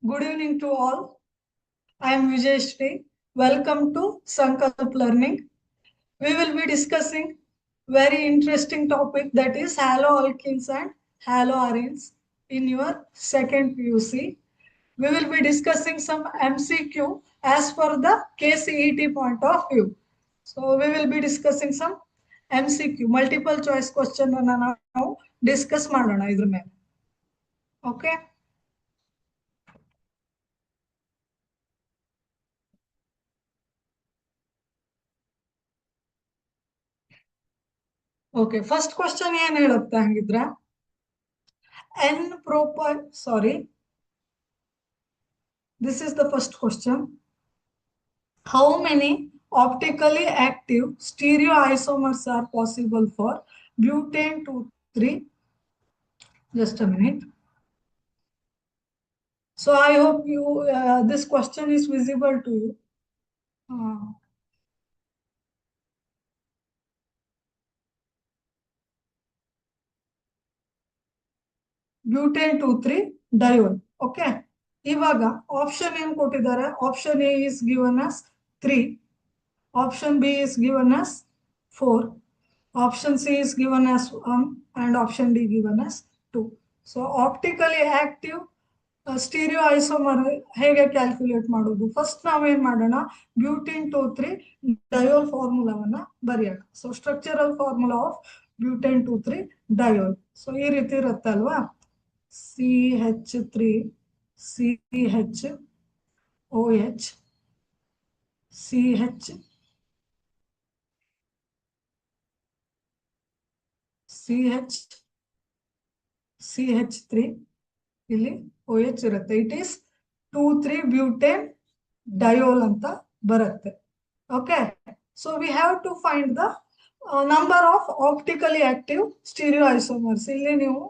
Good evening to all. I am Vijay Shri. Welcome to Sankalp Learning. We will be discussing very interesting topic, that is haloalkenes and haloarenes in your second PUC. We will be discussing some MCQ as per the KCET point of view. So we will be discussing some MCQ, multiple choice question ಅನ್ನ ನಾವು discuss ಮಾಡೋಣ ಇದ್ರ ಮೇಲೆ. Okay. Okay, first question ಏನ್ ಹೇಳುತ್ತೆ ಹಂಗಿದ್ರೆ n proper, sorry, this is the first question. How many optically active stereoisomers are possible for butane 2,3? Just a minute. So I hope you this question is visible to you. Butane 2,3 diol. Okay. ಇವಾಗ option ಏನ್ ಕೊಟ್ಟಿದ್ದಾರೆ? Option A is given as 3, option B is given as 4, option C is given as 1, and option D given as 2. So optically active ಸ್ಟೀರಿಯೋಐಸೋಮರ್ ಹೇಗೆ calculate ಮಾಡೋದು? First ನಾವೇನ್ ಮಾಡೋಣ, butane 2,3 diol ಫಾರ್ಮುಲಾವನ್ನ ಬರೆಯೋಣ. So structural formula of butane 2,3 diol. So ಈ ರೀತಿ ಇರುತ್ತೆ ಅಲ್ವಾ, CH3 CH OH CH CH CH3 ಇಲ್ಲಿ OH ಇರುತ್ತೆ. ಇಟ್ ಈಸ್ 2,3 ಬ್ಯೂಟೇನ್ ಡಯೋಲ್ ಅಂತ ಬರುತ್ತೆ. Okay, so we have to find the number of optically active stereoisomers. ಇಲ್ಲಿ ನೀವು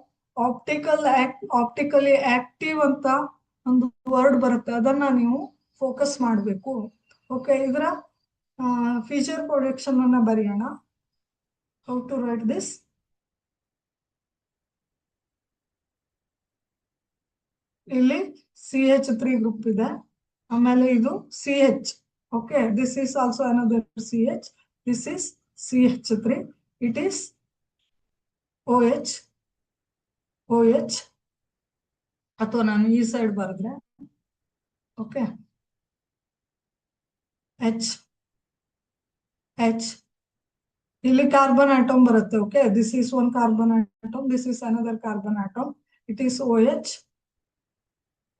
ಆಪ್ಟಿಕಲಿ ಆಕ್ಟಿವ್ ಅಂತ ಒಂದು ವರ್ಡ್ ಬರುತ್ತೆ, ಅದನ್ನ ನೀವು ಫೋಕಸ್ ಮಾಡಬೇಕು. ಓಕೆ, ಇದರ ಫೀಚರ್ ಪ್ರೊಡಕ್ಷನ್ ಅನ್ನ ಬರೆಯೋಣ. How to write this? ಇಲ್ಲಿ CH3 ಗ್ರೂಪ್ ಇದೆ, ಆಮೇಲೆ ಇದು CH. Okay, this is also another CH. This is CH3. It is OH OH, ಅಥವಾ ನಾನು ಈ ಸೈಡ್ ಬರೆದ್ರೆ ಓಕೆ, H H. ಇಲ್ಲಿ ಕಾರ್ಬನ್ ಆಟಮ್ ಬರುತ್ತೆ. Okay, this is one carbon atom, this is another carbon atom. It is OH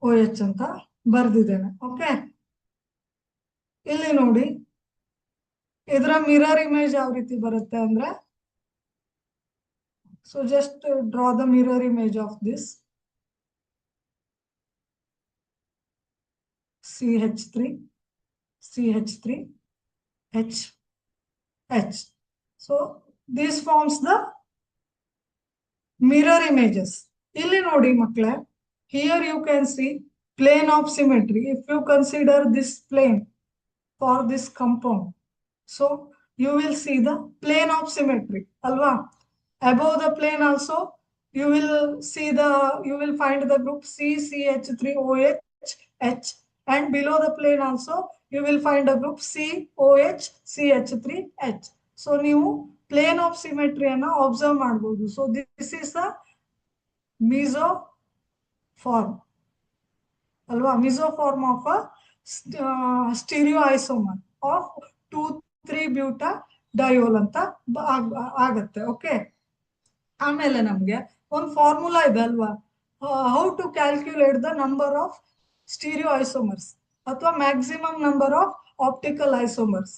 OH ಅಂತ ಬರ್ದಿದ್ದೇನೆ. Okay, ಇಲ್ಲಿ ನೋಡಿ, ಇದರ ಮಿರರ್ ಇಮೇಜ್ ಯಾವ ರೀತಿ ಬರುತ್ತೆ ಅಂದ್ರೆ, so just draw the mirror image of this CH3 CH3 H H. So this forms the mirror images. ಇಲ್ಲಿ ನೋಡಿ ಮಕ್ಕಳೇ, here you can see plane of symmetry. If you consider this plane for this compound, so you will see the plane of symmetry alwa. Above the plane also you will find the group CCH3OH H, and below the plane also you will find a group COH CH3H. So ನೀವು plane of symmetry ಅನ್ನ observe ಮಾಡಬಹುದು. So this is the mesoform alwa, mesoform of a stereoisomer of 2,3 butadiol ಅಂತ ಆಗುತ್ತೆ. Okay, ಆಮೇಲೆ ನಮ್ಗೆ ಒಂದು formula ಇದೆ ಅಲ್ವಾ, how to calculate the number of stereoisomers ಅಥವಾ maximum number of optical isomers.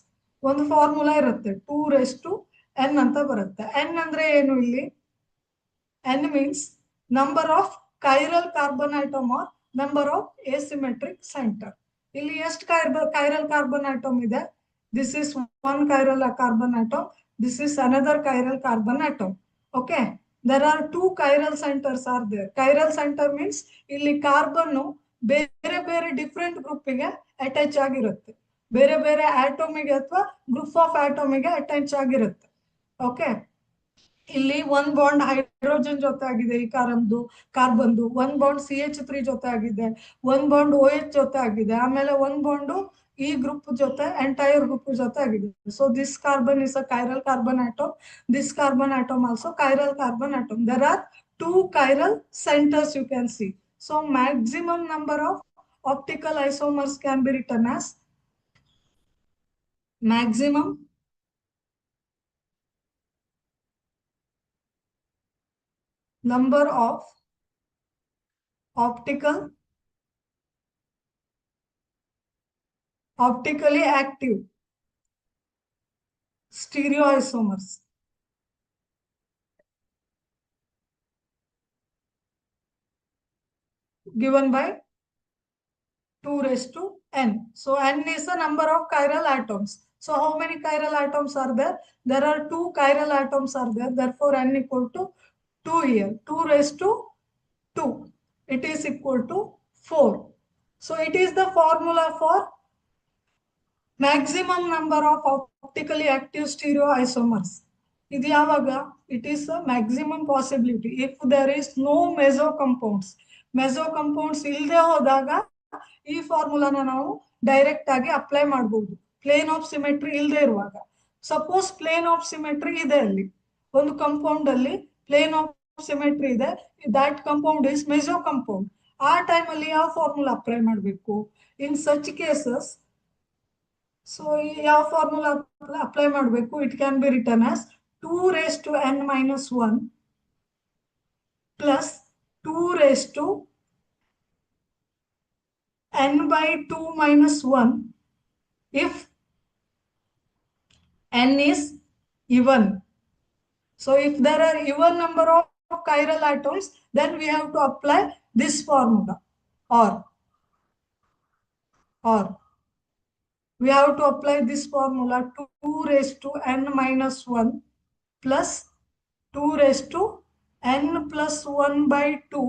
ಒಂದು ಫಾರ್ಮುಲಾ ಇರುತ್ತೆ, 2n ಅಂತ ಬರುತ್ತೆ. n ಅಂದ್ರೆ ಏನು? ಇಲ್ಲಿ n means number of chiral carbon atom or number of asymmetric center. ಇಲ್ಲಿ ಎಷ್ಟು ಕೈರಲ್ ಕಾರ್ಬನ್ ಆಟಮ್ ಇದೆ? This is one chiral carbon atom, this is another chiral carbon atom. Okay, there are 2 chiral centers are there. Chiral center means ಇಲ್ಲಿ carbon ಬೇರೆ ಬೇರೆ different ಗ್ರೂಪಿಗೆ attach ಆಗಿರುತ್ತೆ, ಬೇರೆ ಬೇರೆ ಆಟೋಮಿಗೆ ಅಥವಾ ಗ್ರೂಪ್ ಆಫ್ ಆಟೋಮಿಗೆ ಅಟ್ಯಾಚ್ ಆಗಿರುತ್ತೆ. Okay, ಇಲ್ಲಿ ಒಂದ್ ಬಾಂಡ್ ಹೈಡ್ರೋಜನ್ ಜೊತೆ ಆಗಿದೆ ಈ ಕಾರ್ಬನ್ದು, ಒಂದ್ ಬಾಂಡ್ CH3 ಜೊತೆ ಆಗಿದೆ, ಒಂದ್ ಬಾಂಡ್ OH ಜೊತೆ ಆಗಿದೆ, ಆಮೇಲೆ ಒಂದ್ ಬಾಂಡ್ ಈ ಗ್ರೂಪ್ ಜೊತೆ ಎಂಟೈರ್ ಗ್ರೂಪ್ ಜೊತೆ ಆಗಿದೆ. So this carbon is a chiral carbon atom, this carbon atom also chiral carbon atom. There are two chiral centers you can see. So maximum number of optical isomers can be written as maximum number of optically active stereoisomers given by 2 raised to n. So n is the number of chiral atoms. So how many chiral atoms are there? There are 2 chiral atoms are there. Therefore n equal to 2 here. 2 raised to 2. It is equal to 4. So it is the formula for maximum number of optically active stereoisomers. ಇದು ಯಾವಾಗ? It is a maximum possibility if there is no meso compounds ಇಲ್ಲದೆ ಹೋದಾಗ ಈ ಫಾರ್ಮುಲಾನ ನಾವು direct ಆಗಿ apply ಮಾಡಬಹುದು, plane of symmetry ಇಲ್ಲದೆ ಇರುವಾಗ. ಸಪೋಸ್ ಪ್ಲೇನ್ ಆಫ್ ಸಿಮೆಟ್ರಿ ಇದೆ, ಅಲ್ಲಿ ಒಂದು ಕಂಪೌಂಡ್ ಅಲ್ಲಿ ಪ್ಲೇನ್ ಆಫ್ ಸಿಮೆಟ್ರಿ ಇದೆ, that compound is meso compound. ಆ ಟೈಮ್ ಅಲ್ಲಿ ಯಾವ ಫಾರ್ಮುಲಾ ಅಪ್ಲೈ ಮಾಡಬೇಕು? ಇನ್ ಸಚ್ ಕೇಸಸ್, ಸೊ ಯಾವ ಫಾರ್ಮುಲಾ ಅಪ್ಲೈ ಮಾಡಬೇಕು? It can B return as 2 raised to n minus 1 plus 2 raised to n by 2 minus 1 if n is even. So if there are even number of chiral atoms, then we have to apply this formula, or we have to apply this formula, 2 raised to n minus 1 plus 2 raised to n plus 1 by 2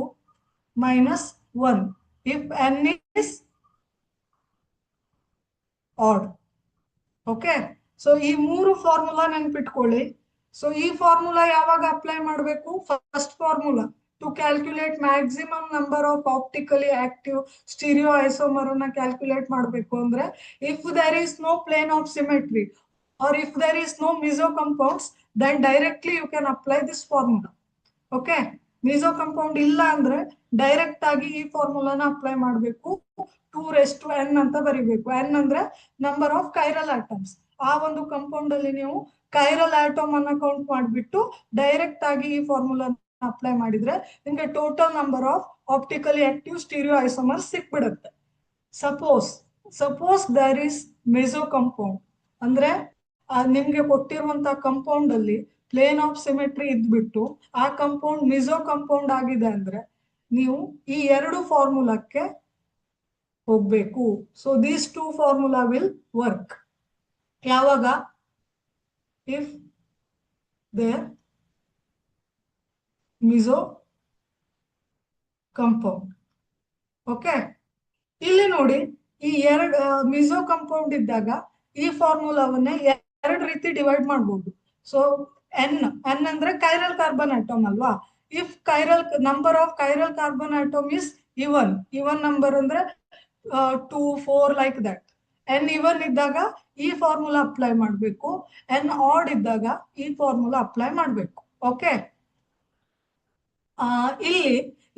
minus 1 if n is odd. Okay, so ಈ ಮೂರು formula ನೆನಪಿಟ್ಕೊಳ್ಳಿ. So ಈ formula ಯಾವಾಗ apply ಮಾಡಬೇಕು? First formula to calculate maximum number of optically active stereo isomer ಅನ್ನ calculate ಮಾಡಬೇಕು ಅಂದ್ರೆ, if there is no plane of symmetry or if there is no meso compounds, then directly you can apply this formula. Okay, meso compound ಇಲ್ಲ ಅಂದ್ರೆ direct ಆಗಿ ಈ ಫಾರ್ಮುಲಾನ apply ಮಾಡಬೇಕು. 2 raised to n ಅಂತ ಬರಿಬೇಕು. n ಅಂದ್ರೆ ನಂಬರ್ ಆಫ್ ಕೈರಲ್ ಆಟಮ್ಸ್. ಆ ಒಂದು ಕಂಪೌಂಡ್ ಅಲ್ಲಿ ನೀವು ಕೈರಲ್ ಆಟಮ್ ಅನ್ನ ಕೌಂಟ್ ಮಾಡಿಬಿಟ್ಟು ಡೈರೆಕ್ಟ್ ಆಗಿ ಈ ಫಾರ್ಮುಲಾ ಅಪ್ಲೈ ಮಾಡಿದ್ರೆ ನಿಮಗೆ total number of optically active stereo isomers ಸಿಕ್ಬಿಡುತ್ತೆ. Suppose there is meso compound ಅಂದ್ರೆ ನಿಮ್ಗೆ ಕೊಟ್ಟಿರುವಂತಹ ಕಂಪೌಂಡ್ ಅಲ್ಲಿ ಪ್ಲೇನ್ ಆಫ್ ಸಿಮೆಟ್ರಿ ಇದ್ಬಿಟ್ಟು ಆ ಕಂಪೌಂಡ್ ಮಿಸೋ ಕಂಪೌಂಡ್ ಆಗಿದೆ ಅಂದ್ರೆ ನೀವು ಈ ಎರಡು ಫಾರ್ಮುಲಾಕ್ಕೆ ಹೋಗ್ಬೇಕು. So these two formula will work. ಯಾವಾಗ? If there meso compound. Okay, ಇಲ್ಲಿ ನೋಡಿ, ಈ ಎರಡು ಮಿಸೋ ಕಂಪೌಂಡ್ ಇದ್ದಾಗ ಈ ಫಾರ್ಮುಲಾವನ್ನೇ ಎರಡು ರೀತಿ ಡಿವೈಡ್ ಮಾಡಬಹುದು. ಸೊ ಎನ್ ಅಂದ್ರೆ ಕೈರಲ್ ಕಾರ್ಬನ್ ಆಟಮ್ ಅಲ್ವಾ? If number of chiral carbon atom is even number ಅಂದ್ರೆ 2, 4 ಲೈಕ್ ದಟ್. ಎನ್ ಇವನ್ ಇದ್ದಾಗ ಈ ಫಾರ್ಮುಲಾ ಅಪ್ಲೈ ಮಾಡಬೇಕು, ಎನ್ ಆಡ್ ಇದ್ದಾಗ ಈ ಫಾರ್ಮುಲಾ ಅಪ್ಲೈ ಮಾಡಬೇಕು. ಓಕೆ, ಇಲ್ಲಿ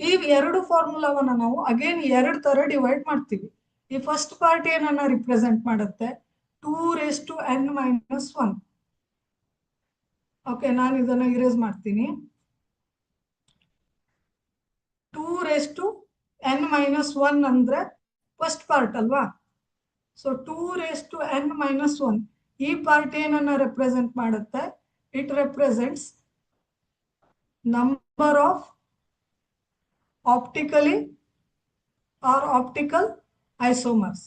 ಈ ಎರಡು ಫಾರ್ಮುಲಾವನ್ನ ನಾವು ಅಗೇನ್ ಎರಡು ತರ ಡಿವೈಡ್ ಮಾಡ್ತೀವಿ. ಈ ಫಸ್ಟ್ ಪಾರ್ಟ್ ಏನನ್ನ ರಿಪ್ರೆಸೆಂಟ್ ಮಾಡುತ್ತೆ? 2 raised to n minus 1. Okay, ನಾನು ಇದನ್ನ ಇರೇಸ್ ಮಾಡ್ತೀನಿ. 2 raised to n minus 1 ಅಂದ್ರೆ ಫಸ್ಟ್ ಪಾರ್ಟ್ ಅಲ್ವಾ? So 2 raised to n minus 1 ಈ ಪಾರ್ಟ್ ಏನನ್ನ ರೆಪ್ರೆಸೆಂಟ್ ಮಾಡುತ್ತೆ? It represents number of optically or optical isomers.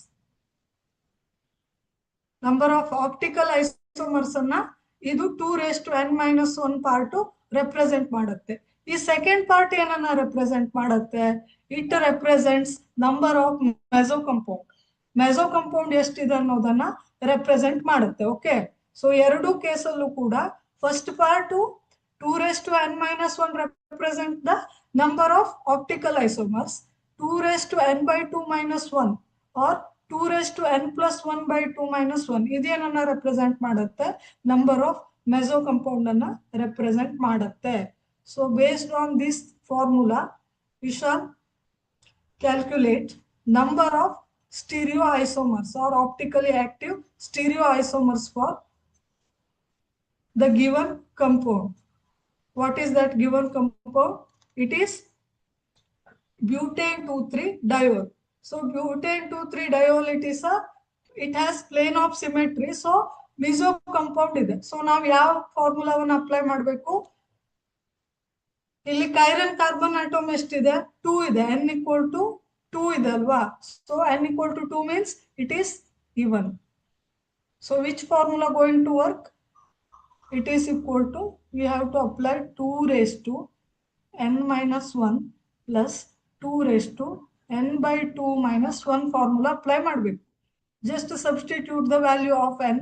Number of optical isomers ಅನ್ನ ಇದು 2 raised to n minus 1 part represent ಮಾಡುತ್ತೆ. ಈ second part ಏನನ್ನ ರೆಪ್ರೆಸೆಂಟ್ ಮಾಡುತ್ತೆ? It represents number of meso compound ಎಷ್ಟಿದೆ ಅನ್ನೋದನ್ನ ರೆಪ್ರೆಸೆಂಟ್ ಮಾಡುತ್ತೆ. ಓಕೆ, ಸೊ ಎರಡು ಕೇಸಲ್ಲೂ ಕೂಡ first part 2 raised to n minus 1 represent the number of optical isomers. 2 raised to n by 2 minus 1 or 2 raised to n plus 1 by 2 minus 1 ಇದೇನನ್ನ represent ಮಾಡುತ್ತೆ, number of meso compound ಅನ್ನ represent ಮಾಡುತ್ತೆ. So based on this formula we shall calculate number of stereoisomers or optically active stereoisomers for the given compound. What is that given compound? It is butane 2,3 diol. So butane 2,3 diol, it has plane of symmetry. So meso compound ಇದೆ. So ನಾವು ಯಾವ ಫಾರ್ಮುಲಾವನ್ನು apply ಮಾಡಬೇಕು? ಇಲ್ಲಿ chiral carbon atom ಎಷ್ಟಿದೆ? 2 ಇದೆ. n equal to 2 ಇದೆ ಅಲ್ವಾ? So n equal to 2 means it is even. So which formula going to work? It is equal to, we have to apply 2 raised to n minus 1 plus 2 raised to n by 2 minus 1 formula apply ಮಾಡಬೇಕು. Just substitute the value of n.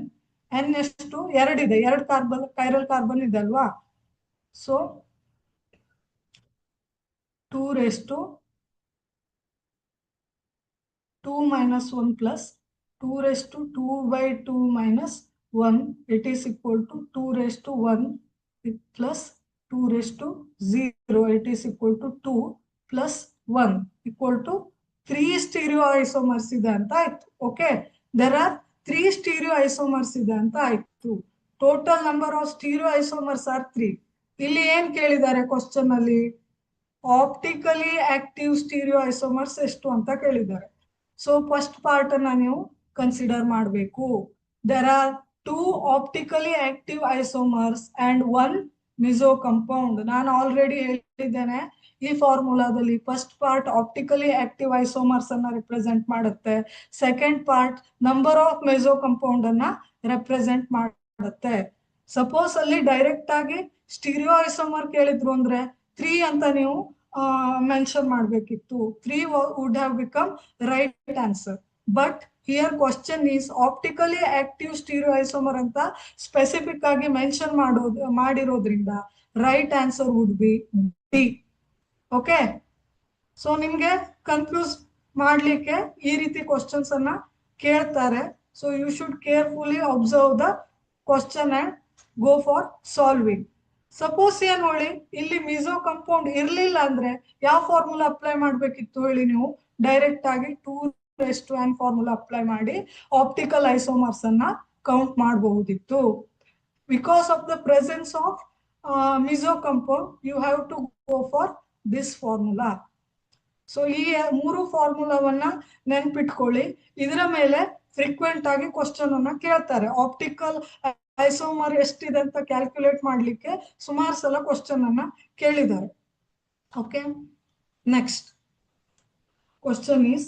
n ಎಷ್ಟು? 2 ಇದೆ. 2 carbon chiral carbon ಇದೆ ಅಲ್ವಾ? So 2 raised to 2 minus 1 plus 2 raised to 2 by 2 minus 1, it is equal to 2 raised to 1 plus 2 raised to 0, it is equal to 2 plus 1 equal to 3 stereoisomers ಇದೆ ಅಂತ ಆಯ್ತು. Okay, there are 3 stereoisomers ಇದೆ ಅಂತ ಆಯ್ತು. Total number of stereoisomers are 3. ಇಲ್ಲಿ ಏನ್ ಕೇಳಿದ್ದಾರೆ question ಅಲ್ಲಿ? ಆಪ್ಟಿಕಲಿ ಆಕ್ಟಿವ್ ಸ್ಟೀರಿಯೋಐಸೋಮರ್ಸ್ ಎಷ್ಟು ಅಂತ ಕೇಳಿದ್ದಾರೆ. ಸೊ ಫಸ್ಟ್ ಪಾರ್ಟ್ ಅನ್ನ ನೀವು ಕನ್ಸಿಡರ್ ಮಾಡಬೇಕು. There are 2 optically active isomers and 1 meso compound. ನಾನು ಆಲ್ರೆಡಿ ಹೇಳಿದ್ದೇನೆ, ಈ ಫಾರ್ಮುಲಾದಲ್ಲಿ first part optically active isomers ಅನ್ನ ರೆಪ್ರೆಸೆಂಟ್ ಮಾಡುತ್ತೆ, second part number of meso compound ಅನ್ನ ರೆಪ್ರೆಸೆಂಟ್ ಮಾಡುತ್ತೆ. ಸಪೋಸ್ ಅಲ್ಲಿ ಡೈರೆಕ್ಟ್ ಆಗಿ ಸ್ಟೀರಿಯೋ ಐಸೋಮರ್ ಕೇಳಿದ್ರು ಅಂದ್ರೆ 3 ಅಂತ ನೀವು ಮೆನ್ಷನ್ ಮಾಡಬೇಕಿತ್ತು. 3 would have become right answer. But here question is optically active stereoisomer ಅಂತ ಸ್ಪೆಸಿಫಿಕ್ ಆಗಿ ಮೆನ್ಷನ್ ಮಾಡಿರೋದ್ರಿಂದ right answer would be D. Okay, so ನಿಮ್ಗೆ ಕನ್ಫ್ಯೂಸ್ ಮಾಡ್ಲಿಕ್ಕೆ ಈ ರೀತಿ ಕ್ವಶನ್ಸ್ ಅನ್ನ ಕೇಳ್ತಾರೆ. So you should carefully observe the question and go for solving. Suppose ಏನ್ ಹೇಳಿ, ಇಲ್ಲಿ ಮಿಸೋ ಕಂಪೌಂಡ್ ಇರ್ಲಿಲ್ಲ ಅಂದ್ರೆ ಯಾವ ಫಾರ್ಮುಲಾ ಅಪ್ಲೈ ಮಾಡ್ಬೇಕಿತ್ತು ಹೇಳಿ? ನೀವು ಡೈರೆಕ್ಟ್ ಆಗಿ 2 raised to n formula apply ಮಾಡಿ ಆಪ್ಟಿಕಲ್ ಐಸೋಮರ್ಸ್ ಅನ್ನ ಕೌಂಟ್ ಮಾಡಬಹುದಿತ್ತು. Because of the presence of meso compound you have to go for this formula. So ಈ 3 ಫಾರ್ಮುಲಾವನ್ನ ನೆನ್ಪಿಟ್ಕೊಳ್ಳಿ. ಇದರ ಮೇಲೆ ಫ್ರೀಕ್ವೆಂಟ್ ಆಗಿ ಕ್ವಶನ್ ಅನ್ನ ಕೇಳ್ತಾರೆ. ಆಪ್ಟಿಕಲ್ ಐಸೋಮರ್ ಎಷ್ಟಿದೆ ಅಂತ ಕ್ಯಾಲ್ಕುಲೇಟ್ ಮಾಡ್ಲಿಕ್ಕೆ ಸುಮಾರು ಸಲ ಕ್ವಶನ್ ಅನ್ನ ಕೇಳಿದ್ದಾರೆ. Okay, next question is,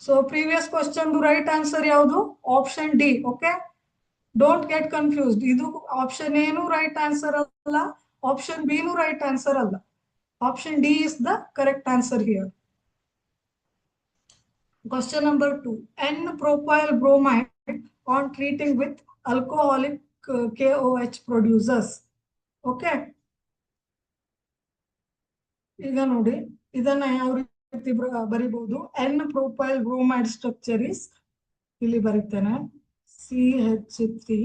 so previous question right answer ಯಾವುದು? Option D. Okay, don't get confused. ಇದು ಆಪ್ಷನ್ ಏನು ರೈಟ್ ಆನ್ಸರ್ ಅಲ್ಲ, ಆಪ್ಷನ್ ಬಿ ನು ರೈಟ್ ಆನ್ಸರ್ ಅಲ್ಲ. Option D is the correct answer here. Question number 2. N-propyl bromide on treating with alcoholic KOH produces. Okay. ಈಗ ನೋಡಿ, ಇದನ್ನ ಯಾವ ರೀತಿ ಬರಿಬಹುದು? N-propyl bromide structure is, ಇಲ್ಲಿ ಬರೀತೇನೆ, CH3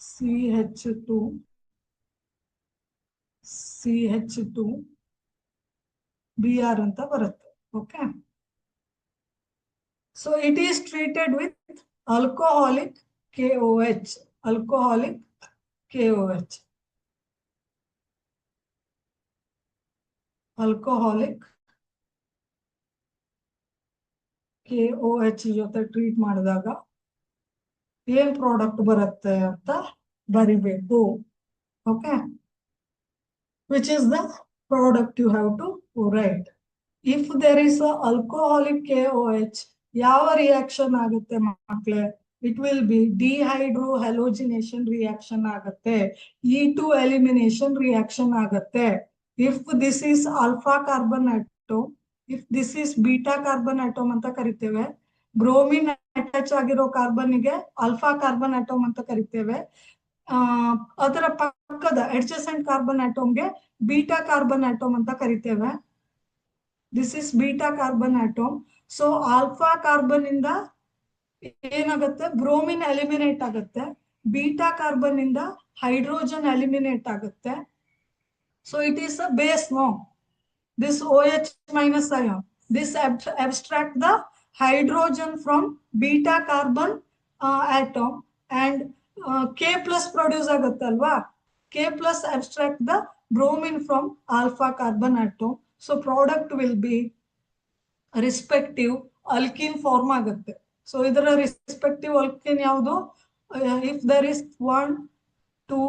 CH2 CH2 Br ಅಂತ ಬರುತ್ತೆ. Okay, so it is treated with alcoholic KOH. Alcoholic KOH. Alcoholic KOH ಜೊತೆ treat ಮಾಡಿದಾಗ ಏನ್ ಪ್ರಾಡಕ್ಟ್ ಬರುತ್ತೆ ಅಂತ ಬರಿಬೇಕು. Okay, which is the product you have to write. If there is a alcoholic KOH, ಯಾವ reaction ಆಗುತ್ತೆ ಮಕ್ಕಳೇ? ಇಟ್ ವಿಲ್ ಬಿ ಡಿಹೈಡ್ರೋಹ್ಯಾಲೋಜಿನೇಷನ್ ರಿಯಾಕ್ಷನ್ ಆಗುತ್ತೆ, E2 ಎಲಿಮಿನೇಷನ್ ರಿಯಾಕ್ಷನ್ ಆಗುತ್ತೆ. If this is alpha carbon atom, if this is beta carbon atom ಅಂತ ಕರಿತೇವೆ, bromine attach ಆಗಿರೋ ಕಾರ್ಬನ್ಗೆ alpha carbon atom ಅಂತ ಕರಿತೇವೆ. ಅದರ ಪಕ್ಕದ ಅಡ್ಜಸೆಂಟ್ ಕಾರ್ಬನ್ ಅಟೋಮ್ಗೆ ಬೀಟಾ ಕಾರ್ಬನ್ ಅಟೋಮ್ ಅಂತ ಕರಿತೇವೆ. This is beta carbon atom. So alpha carbon ಇಂದ ಏನಾಗುತ್ತೆ, ಬ್ರೋಮಿನ್ ಎಲಿಮಿನೇಟ್ ಆಗುತ್ತೆ. ಬೀಟಾ ಕಾರ್ಬನ್ ಇಂದ ಹೈಡ್ರೋಜನ್ ಎಲಿಮಿನೇಟ್ ಆಗುತ್ತೆ. So it is a base, no, this OH minus ion. This abstract the hydrogen from beta carbon atom, and K plus produce agattalva. K plus abstract the bromine from alpha carbon atom. So product will be respective alkene form agutte. So idara respective alkene yavdu, if there is 1 2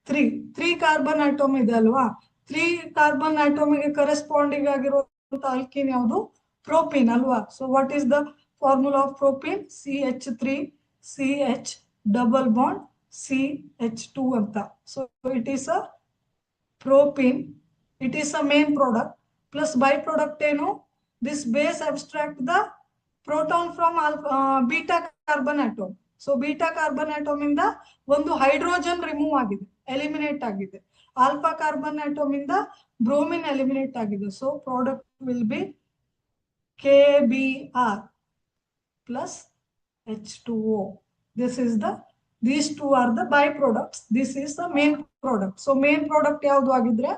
3 carbon atom ಇದೆ ಅಲ್ವಾ, 3 carbon ಆಟೋಮಿಗೆ corresponding ಆಗಿರುವಂತ alkene ಯಾವುದು, propene ಅಲ್ವಾ. So what is the formula of propene? CH3 CH double bond CH2 ಅಂತ. So it is a propene, it is a main product. Plus byproduct ಏನು, this base abstract the proton from beta carbon atom. So beta carbon atom ಇಂದ ಒಂದು hydrogen remove ಆಗಿದೆ, eliminate ಆಗಿದೆ. Alpha carbon atom ಇಂದ bromine eliminate ಆಗಿದೆ. So product will be KBr plus H2O. This is the, these two are the byproducts. This is the main product. So main product ಯಾವುದು ಆಗಿದ್ರೆ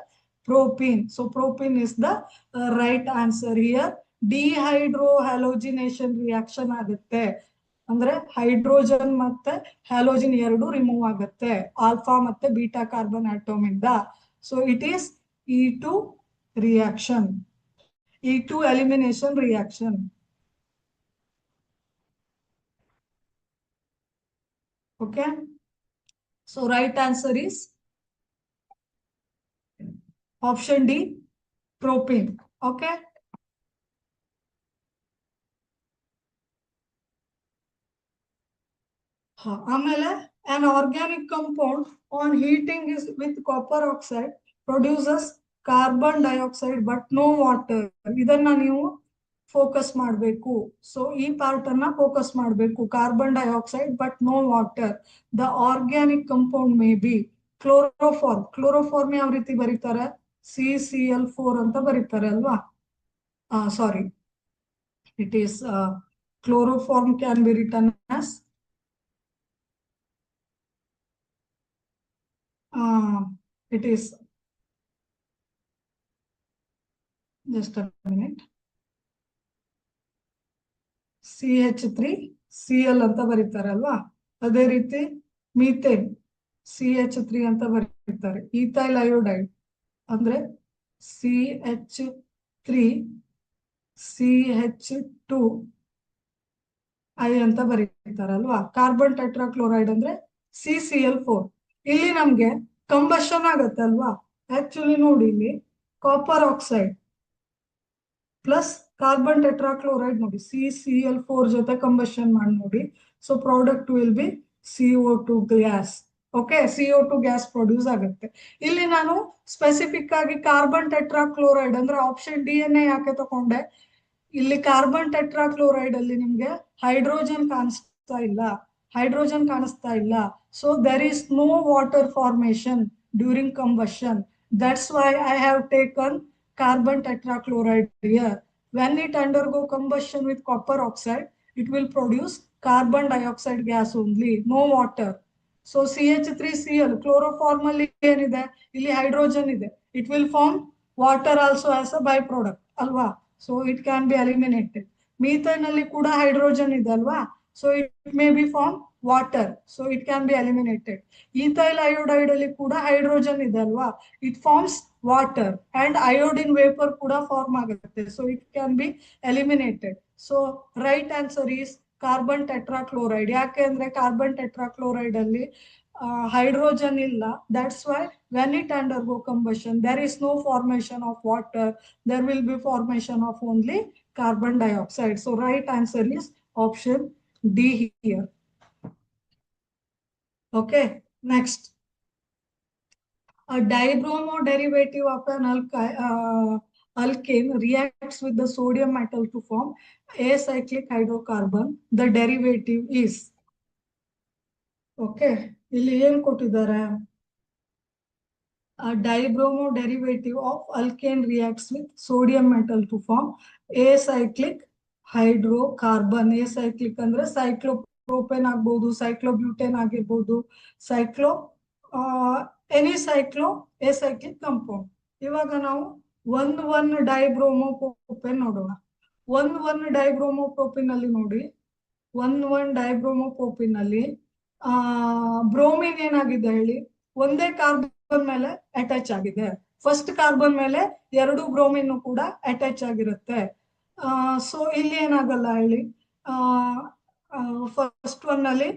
propene. So propene is the right answer here. Dehydrohalogenation reaction ಆಗುತ್ತೆ ಅಂದ್ರೆ hydrogen ಮತ್ತೆ halogen ಎರಡು remove ಆಗುತ್ತೆ alpha ಮತ್ತೆ beta carbon atom ಇಂದ. So it is E2 reaction, E2 elimination reaction. Okay, so right answer is option D, propane. Okay, ಆಮೇಲೆ an organic compound on heating is with copper oxide produces carbon dioxide but no water. ಇದನ್ನ ನೀವು focus ಮಾಡಬೇಕು. So ಈ part ಅನ್ನ focus ಮಾಡಬೇಕು. Carbon dioxide but no water. The organic compound may be chloroform. Chloroform ಯಾವ ರೀತಿ ಬರೀತಾರೆ? CCl4 ಅಂತ ಬರೀತಾರೆ ಅಲ್ವಾ. Sorry, it is chloroform can be written as it is, just a minute, CH3Cl ಅಂತ ಬರೀತಾರೆ ಅಲ್ವಾ. ಅದೇ ರೀತಿ ಮೀಥೇನ್ CH3 ಅಂತ ಬರೀತಾರೆ. ಈಥೈಲ್ ಅಯೋಡೈಡ್ ಅಂದ್ರೆ CH3CH2I ಅಂತ ಬರೀತಾರಲ್ವಾ. ಕಾರ್ಬನ್ ಟೆಟ್ರಾಕ್ಲೋರೈಡ್ ಅಂದ್ರೆ CCl4. ಇಲ್ಲಿ ನಮ್ಗೆ ಕಂಬಷನ್ ಆಗತ್ತೆ ಅಲ್ವಾ. ಆಕ್ಚುಲಿ ನೋಡಿ, ಇಲ್ಲಿ copper oxide plus carbon tetrachloride ನೋಡಿ, CCl4 ಜೊತೆ ಕಂಬಷನ್ ಮಾಡಿ ನೋಡಿ. So product will be CO2 gas. Okay, CO2 gas produce ಆಗುತ್ತೆ. ಇಲ್ಲಿ ನಾನು ಸ್ಪೆಸಿಫಿಕ್ ಆಗಿ ಕಾರ್ಬನ್ ಟೆಟ್ರಾಕ್ಲೋರೈಡ್ ಅಂದ್ರೆ ಆಪ್ಷನ್ ಡಿ ಅನ್ನೇ ಯಾಕೆ ತಗೊಂಡೆ? ಇಲ್ಲಿ ಕಾರ್ಬನ್ ಟೆಟ್ರಾಕ್ಲೋರೈಡ್ ಅಲ್ಲಿ ನಿಮ್ಗೆ ಹೈಡ್ರೋಜನ್ ಕಾಣಿಸ್ತಾ ಇಲ್ಲ, ಹೈಡ್ರೋಜನ್ ಕಾಣಿಸ್ತಾ ಇಲ್ಲ. So there is no water formation during combustion. That's why I have taken carbon tetrachloride here. When it undergo combustion with copper oxide, it will produce carbon dioxide gas only, no water. So CH3Cl chloroform ಅಲ್ಲಿ ಏನಿದೆ, ಇಲ್ಲಿ hydrogen ಇದೆ. It will form water also as a byproduct ಅಲ್ವಾ. So it can be eliminated. Methane ಅಲ್ಲಿ ಕೂಡ hydrogen ಇದೆ ಅಲ್ವಾ. So it may be form water, so it can be eliminated. Ethyl iodide ಅಲ್ಲಿ ಕೂಡ ಹೈಡ್ರೋಜನ್ ಇದೆ ಅಲ್ವಾ. It forms water and iodine vapor ಕೂಡ ಫಾರ್ಮ್ ಆಗುತ್ತೆ. So it can be eliminated. So right answer is carbon tetrachloride. ಯಾಕೆ ಅಂದ್ರೆ carbon tetrachloride ಅಲ್ಲಿ hydrogen illa. That's why when it undergo combustion, there is no formation of water. There will be formation of only carbon dioxide. So right answer is option D here. Okay, next. A dibromo derivative of an alkane reacts with the sodium metal to form acyclic hydrocarbon. The derivative is. Okay, ಇಲ್ಲಿ ಏನ್ ಕೊಟ್ಟಿದ್ದಾರೆ? A dibromo derivative of alkane reacts with sodium metal to form acyclic hydrocarbon. Acyclic ಅಂದ್ರೆ cyclopropane ಆಗ್ಬಹುದು, cyclobutane ಆಗಿರ್ಬೋದು, cyclo any acyclic compound. ಇವಾಗ ನಾವು 1,1 ಡೈಬ್ರೋಮೋಪ್ರೋಪೇನ್ ನೋಡೋಣ. 1,1 ಡೈಬ್ರೋಮೋಪ್ರೋಪೇನ್ ಅಲ್ಲಿ ನೋಡಿ, 1,1 ಡೈಬ್ರೋಮೋಪ್ರೋಪೇನ್ ಅಲ್ಲಿ ಬ್ರೋಮಿನ್ ಏನಾಗಿದೆ ಹೇಳಿ? ಒಂದೇ ಕಾರ್ಬನ್ ಮೇಲೆ ಅಟ್ಯಾಚ್ ಆಗಿದೆ. ಫಸ್ಟ್ ಕಾರ್ಬನ್ ಮೇಲೆ 2 ಬ್ರೋಮಿನ್ ಕೂಡ ಅಟ್ಯಾಚ್ ಆಗಿರುತ್ತೆ. ಸೊ ಇಲ್ಲಿ ಏನಾಗಲ್ಲ ಹೇಳಿ? ಫಸ್ಟ್ ಒನ್ ಅಲ್ಲಿ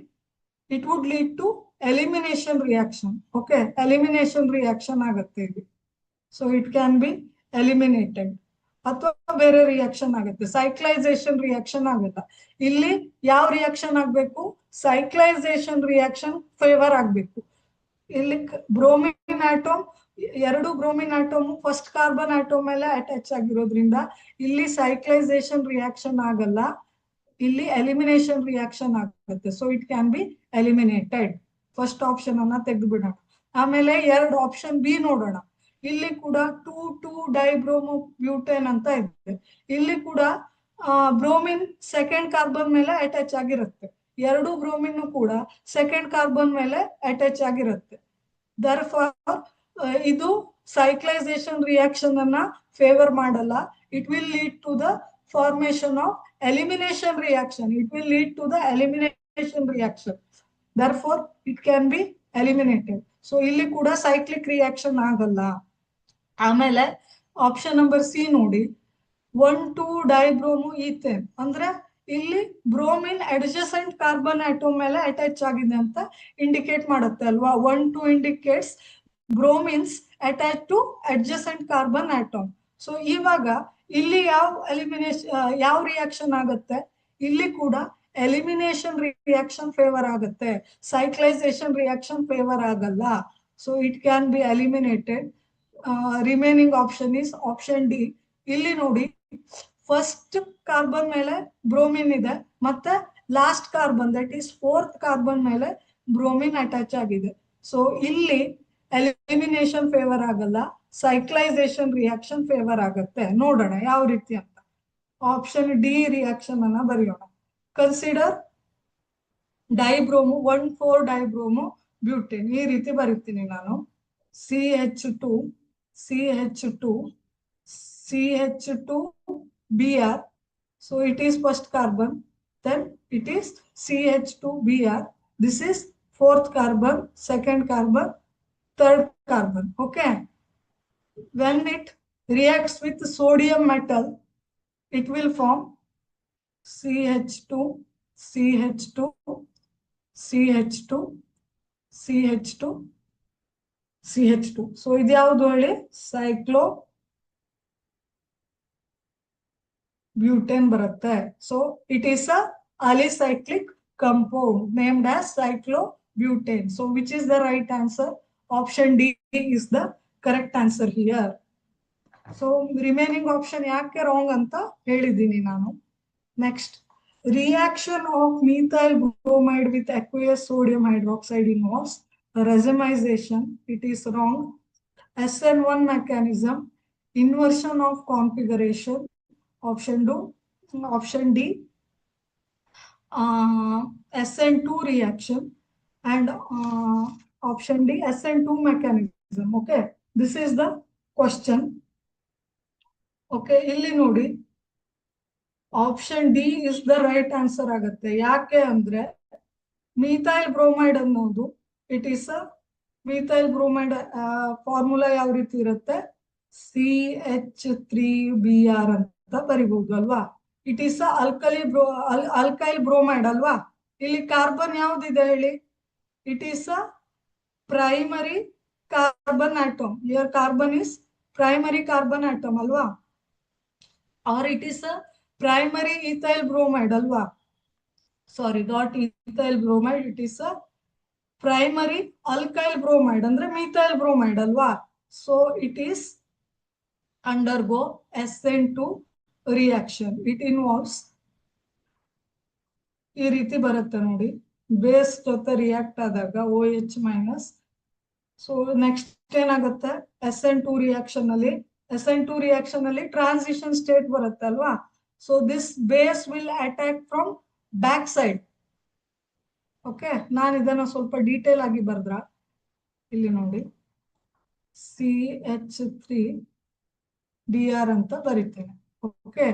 it would lead to elimination reaction. Okay, elimination reaction ಆಗುತ್ತೆ ಇಲ್ಲಿ. So it can be eliminated. ಅಥವಾ ಬೇರೆ ರಿಯಾಕ್ಷನ್ ಆಗುತ್ತೆ, ಸೈಕ್ಲೈಸೇಷನ್ ರಿಯಾಕ್ಷನ್ ಆಗುತ್ತೆ. ಇಲ್ಲಿ ಯಾವ ರಿಯಾಕ್ಷನ್ ಆಗ್ಬೇಕು? ಸೈಕ್ಲೈಸೇಷನ್ ರಿಯಾಕ್ಷನ್ ಫೇವರ್ ಆಗ್ಬೇಕು. ಇಲ್ಲಿ bromine atom, 2 bromine atom first carbon atom ಮೇಲೆ ಅಟ್ಯಾಚ್ ಆಗಿರೋದ್ರಿಂದ ಇಲ್ಲಿ ಸೈಕ್ಲೈಸೇಷನ್ ರಿಯಾಕ್ಷನ್ ಆಗಲ್ಲ, ಇಲ್ಲಿ ಎಲಿಮಿನೇಷನ್ ರಿಯಾಕ್ಷನ್ ಆಗುತ್ತೆ. So it can be eliminated. First option ಅನ್ನ ತೆಗೆದು ಬಿಡೋಣ. ಆಮೇಲೆ 2 ಆಪ್ಷನ್ ಬಿ ನೋಡೋಣ. ಇಲ್ಲಿ ಕೂಡ 2,2 ಡೈಬ್ರೋಮೋ ಬ್ಯೂಟೇನ್ ಅಂತ ಇದೆ. ಇಲ್ಲಿ ಕೂಡ ಬ್ರೋಮಿನ್ ಸೆಕೆಂಡ್ ಕಾರ್ಬನ್ ಮೇಲೆ ಅಟ್ಯಾಚ್ ಆಗಿರುತ್ತೆ. 2 ಬ್ರೋಮಿನ್ ಕೂಡ ಸೆಕೆಂಡ್ ಕಾರ್ಬನ್ ಮೇಲೆ ಅಟ್ಯಾಚ್ ಆಗಿರುತ್ತೆ. ದರ್ಫಾರ್ ಇದು ಸೈಕ್ಲೈಸೇಷನ್ ರಿಯಾಕ್ಷನ್ ಅನ್ನ ಫೇವರ್ ಮಾಡಲ್ಲ. It will lead to the formation of elimination reaction. It will lead to the elimination reaction. Therefore it can be eliminated. So ಇಲ್ಲಿ ಕೂಡ cyclic reaction ಆಗಲ್ಲ. ಆಮೇಲೆ option number C ನೋಡಿ, 1,2 dibromo ethane ಅಂದ್ರೆ ಇಲ್ಲಿ bromine adjacent carbon atom ಮೇಲೆ attach ಆಗಿದೆ ಅಂತ ಇಂಡಿಕೇಟ್ ಮಾಡುತ್ತೆ ಅಲ್ವಾ? 1,2 indicates bromines attach to adjacent carbon atom. So ಇವಾಗ ಇಲ್ಲಿ ಯಾವ ರಿಯಾಕ್ಷನ್ ಆಗುತ್ತೆ? ಇಲ್ಲಿ ಕೂಡ ಎಲಿಮಿನೇಷನ್ ರಿಯಾಕ್ಷನ್ ಫೇವರ್ ಆಗುತ್ತೆ, ಸೈಕ್ಲೈಸೇಷನ್ ರಿಯಾಕ್ಷನ್ ಫೇವರ್ ಆಗಲ್ಲ. So it can be eliminated. Remaining option is option D. ಇಲ್ಲಿ ನೋಡಿ, ಫಸ್ಟ್ ಕಾರ್ಬನ್ ಮೇಲೆ ಬ್ರೋಮಿನ್ ಇದೆ, ಮತ್ತೆ last carbon that is 4th carbon ಮೇಲೆ ಬ್ರೋಮಿನ್ ಅಟ್ಯಾಚ್ ಆಗಿದೆ. ಸೊ ಇಲ್ಲಿ ಎಲಿಮಿನೇಷನ್ ಫೇವರ್ ಆಗಲ್ಲ, ಸೈಕ್ಲೈಸೇಷನ್ ರಿಯಾಕ್ಷನ್ ಫೇವರ್ ಆಗುತ್ತೆ. ನೋಡೋಣ ಯಾವ ರೀತಿ ಅಂತ. ಆಪ್ಷನ್ ಡಿ ರಿಯಾಕ್ಷನ್ ಅನ್ನ ಬರೆಯೋಣ. Consider dibromo 1,4 dibromo butane. ಈ ರೀತಿ ಬರೀತೀನಿ ನಾನು. CH2 CH2 CH2 Br. So it is first carbon, then it is CH2 Br. This is 4th carbon, second carbon, 3rd carbon. Okay, when it reacts with sodium metal, it will form CH2 CH2 CH2 CH2 CH2. So ಇದು ಯಾವುದು ಹೇಳಿ? Cyclo butane ಬರುತ್ತೆ. So it is a alicyclic compound named as cyclobutane. So which is the right answer? Option D is the correct answer here. So remaining option ಯಾಕೆ wrong ಅಂತ ಹೇಳಿದ್ದೀನಿ ನಾನು. Next, reaction of methyl bromide with aqueous sodium hydroxide involves racemization. It is wrong. SN1 mechanism, inversion of configuration. Option D, SN2 reaction, and option D, SN2 mechanism. Okay, this is the question. Okay, ಇಲ್ಲಿ ನೋಡಿ, option D is the right answer ಆಗುತ್ತೆ. ಯಾಕೆ ಅಂದ್ರೆ methyl bromide ಅನ್ನೋದು it is a methyl bromide formula ಯಾವ ರೀತಿ ಇರುತ್ತೆ? CH3Br ಅಂತ ಬರಿಬಹುದು ಅಲ್ವಾ? It is a alkyl bromide ಅಲ್ವಾ? ಇಲ್ಲಿ ಕಾರ್ಬನ್ ಯಾವ್ದಿದೆ ಹೇಳಿ? It is a primary carbon atom. Here carbon is primary carbon atom ಅಲ್ವಾ? Or it is a primary ethyl bromide alwa? Sorry, not ethyl bromide, it is a primary alkyl bromide andre methyl bromide alwa? So it is undergo SN2 reaction. It involves ಈ ರೀತಿ ಬರುತ್ತೆ ನೋಡಿ, base ಜೊತೆ react ಆದಾಗ OH minus. So next ಏನಾಗುತ್ತೆ, SN2 reaction ಅಲ್ಲಿ transition state ಬರುತ್ತೆ ಅಲ್ವಾ. So this base will attack from back side. Okay, ನಾನು ಇದನ್ನ ಸ್ವಲ್ಪ ಡೀಟೇಲ್ ಆಗಿ ಬರ್ದ್ರ ಇಲ್ಲಿ ನೋಡಿ, CH3Br ಅಂತ ಬರೀತೇನೆ. Okay,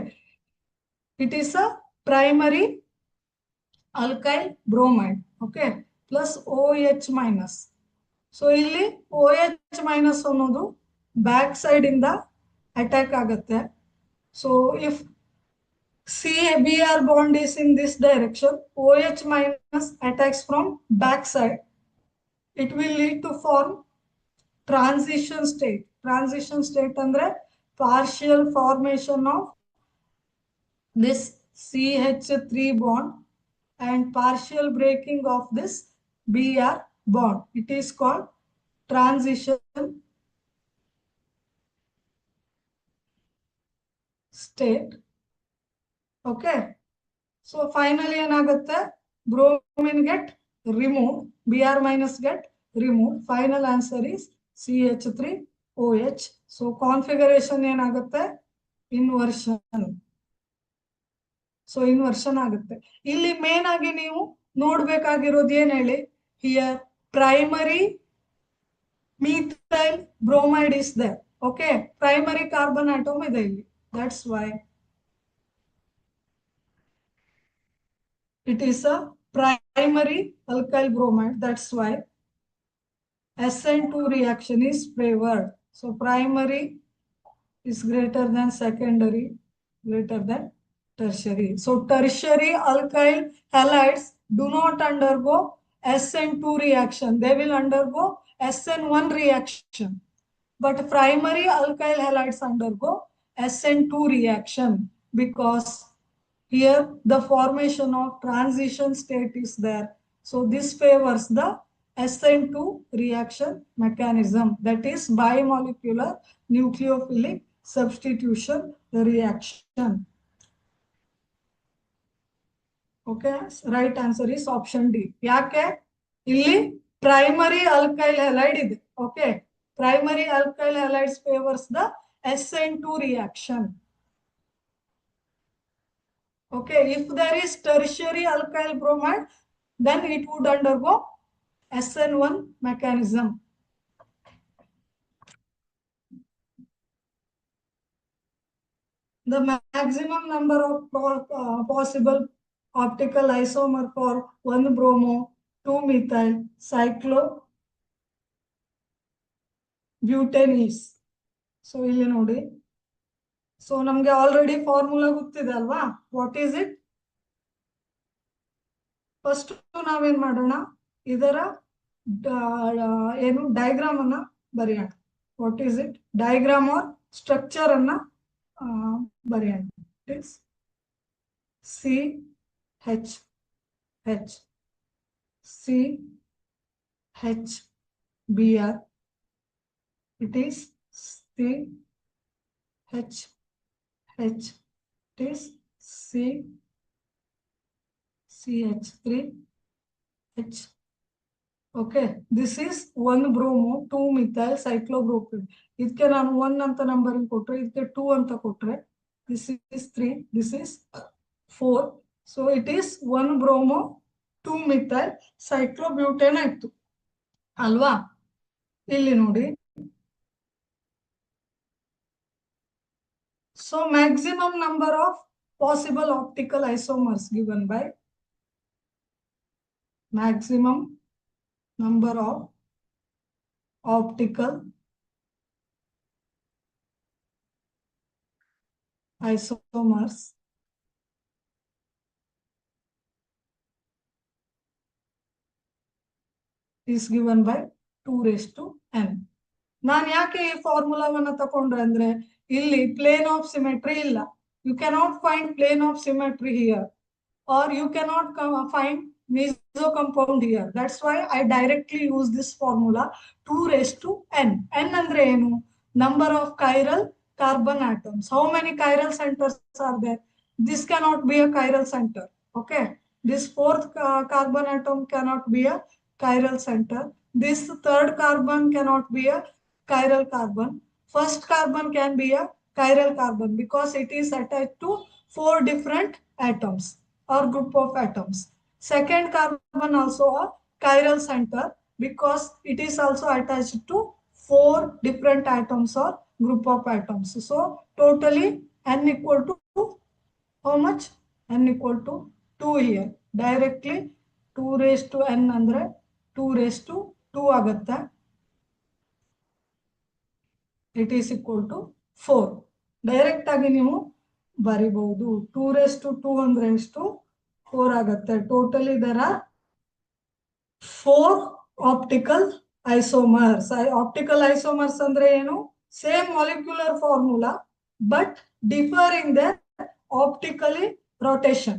it is a primary alkyl bromide. Okay, plus OH minus. So ಇಲ್ಲಿ OH ಮೈನಸ್ ಅನ್ನೋದು ಬ್ಯಾಕ್ ಸೈಡ್ ಇಂದ ಅಟ್ಯಾಕ್ ಆಗುತ್ತೆ. So if CBr bond is in this direction, OH minus attacks from back side, it will lead to form transition state. Transition state andre partial formation of this CH3 bond and partial breaking of this Br bond. It is called transition state. Okay, so finally ಏನಾಗುತ್ತೆ, bromine get removed, Br minus get removed. Final answer is CH3OH. so configuration ಏನಾಗುತ್ತೆ, inversion. So inversion ಆಗುತ್ತೆ. ಇಲ್ಲಿ main ಆಗಿ ನೀವು ನೋಡ್ಬೇಕಾಗಿರೋದು ಏನ್ ಹೇಳಿ, here primary methyl bromide is there. Okay, primary carbon atom ಇದೆ ಇಲ್ಲಿ. That's why it is a primary alkyl bromide. That's why SN2 reaction is favored. So primary is greater than secondary, greater than tertiary. So tertiary alkyl halides do not undergo SN2 reaction. They will undergo SN1 reaction. But primary alkyl halides undergo SN2 reaction because here the formation of transition state is there. So this favors the SN2 reaction mechanism, that is bimolecular nucleophilic substitution reaction. Okay, right answer is option D. ಯಾಕೆ ಇಲ್ಲಿ primary alkyl halide ಇದೆ. Okay, primary alkyl halides favors the SN2 reaction. Okay, if there is tertiary alkyl bromide, then it would undergo SN1 mechanism. The maximum number of possible optical isomer for 1 bromo 2 methyl cyclobutane is. So ಇಲ್ಲಿ ನೋಡಿ, so ನಮ್ಗೆ already formula ಗೊತ್ತಿದೆ ಅಲ್ವಾ, what is it. First ನಾವೇನ್ ಮಾಡೋಣ, ಇದರ ಏನು diagram ಅನ್ನ ಬರೆಯೋಣ. What is it, diagram or structure ಅನ್ನ ಬರೆಯೋಣ. It's CH CHBr. It is CH. It is CH3H. Okay, this is 1 bromo 2 methyl cyclobropane. ಇದಕ್ಕೆ ನಾನು 1 ಅಂತ ನಂಬರಿಂಗ್ ಕೊಟ್ರೆ, ಇದಕ್ಕೆ 2 ಅಂತ ಕೊಟ್ರೆ, this is 3, this is 4. So it is 1 bromo 2 methyl cyclobutane ಆಯ್ತು ಅಲ್ವಾ. ಇಲ್ಲಿ ನೋಡಿ, so maximum number of possible optical isomers given by maximum number of optical isomers is given by 2⁻n. ನಾನು ಯಾಕೆ ಈ ಫಾರ್ಮುಲಾವನ್ನ ತಕೊಂಡ್ರೆ ಅಂದ್ರೆ, ಇಲ್ಲಿ ಪ್ಲೇನ್ ಆಫ್ ಸಿಮೆಟ್ರಿ ಇಲ್ಲ. You cannot find plane of symmetry here, or you cannot find meso compound here. That's why I directly use this formula 2⁻n. n ಅಂದ್ರೆ ಏನು, number of chiral carbon atoms. How many chiral centers are there? This cannot be a chiral center. Okay, this fourth carbon atom cannot be a chiral center. This third carbon cannot be a chiral carbon. First carbon can be a chiral carbon because it is attached to four different atoms or group of atoms. Second carbon also a chiral center because it is also attached to four different atoms or group of atoms. So totally n equal to how much? N equal to 2 here. Directly 2 raised to n andre 2 raised to 2 ಆಗುತ್ತೆ. It is equal to 4. Direct ಆಗಿ ನೀವು ಬರಿಬಹುದು. 2 raised to 2 ಅಂದ್ರೆ ಎಷ್ಟು? 4 ಆಗುತ್ತೆ. Totally there are 4 optical isomers. Optical isomers ಅಂದ್ರೆ ಏನು? Same molecular formula but differing their optically rotation.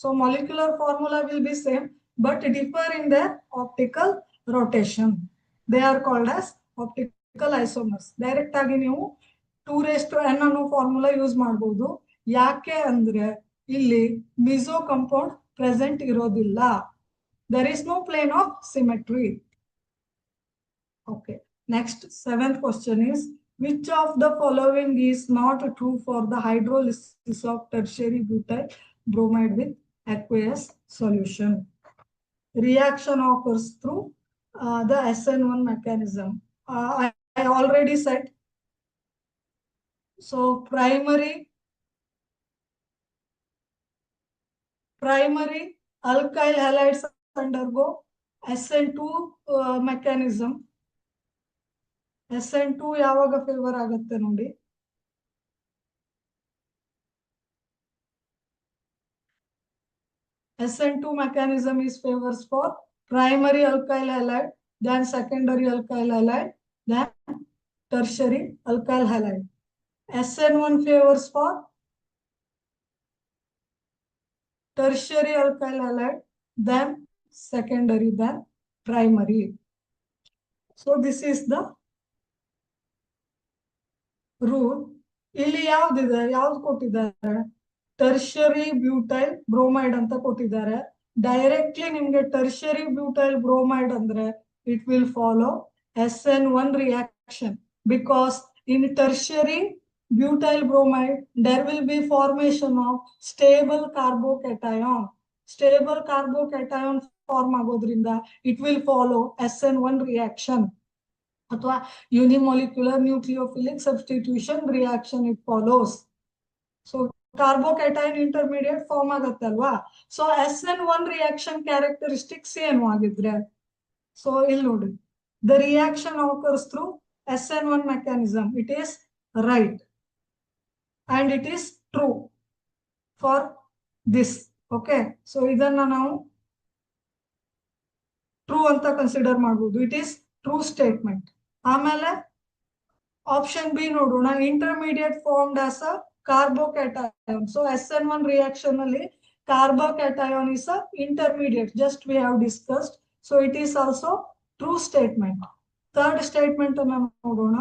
So molecular formula will be same but differ in their optical rotation. They are called as optical isomers. Direct ಆಗಿ ನೀವು 2 raised to n ಅನ್ನೋ formula use ಮಾಡಬಹುದು. ಯಾಕೆ ಅಂದ್ರೆ ಇಲ್ಲಿ Meesho compound present ಇರೋದಿಲ್ಲ. There is no plane of symmetry. Okay. Next, seventh question is, which of the following is not true for the hydrolysis of tertiary butyl bromide with aqueous solution? Reaction occurs through the SN1 mechanism. I already said. So primary alkyl halides undergo SN2 mechanism. SN2 ಯಾವಾಗ favour ಆಗುತ್ತೆ ನೋಡಿ. SN2 mechanism is favors for primary alkyl halide, then secondary alkyl halide, then tertiary alkyl halide. SN1 favors for tertiary alkyl halide, then secondary, then primary. So this is the rule. ಇಲ್ಲಿ ಯಾವ್ದಿದೆ? ಯಾವ್ದು ಕೊಟ್ಟಿದ್ದಾರೆ? Tertiary butyl bromide ಅಂತ ಕೊಟ್ಟಿದ್ದಾರೆ. Directly ನಿಮ್ಗೆ tertiary butyl bromide ಅಂದ್ರೆ it will follow SN1 reaction because in tertiary butyl bromide there will be formation of stable carbocation. Stable carbocation form ಆಗೋದ್ರಿಂದ it will follow SN1 reaction ಅಥವಾ unimolecular nucleophilic substitution reaction it follows. So carbocation intermediate form ಆಗುತ್ತೆ ಅಲ್ವಾ. So SN1 reaction characteristics ಏನು ಆಗಿದ್ರೆ? So ಇಲ್ಲಿ ನೋಡಿ, the reaction occurs through SN1 mechanism. It is right and it is true for this. Okay, so ಇದನ್ನ ನಾವು true ಅಂತ consider ಮಾಡಬಹುದು. It is true statement. ಆಮೇಲೆ ಆಪ್ಷನ್ ಬಿ ನೋಡೋಣ, intermediate formed as a carbocation. So SN1 reaction ಅಲ್ಲಿ carbocation is a intermediate, just we have discussed. So it is also true statement. Third statement ಅನ್ನ ನೋಡೋಣ,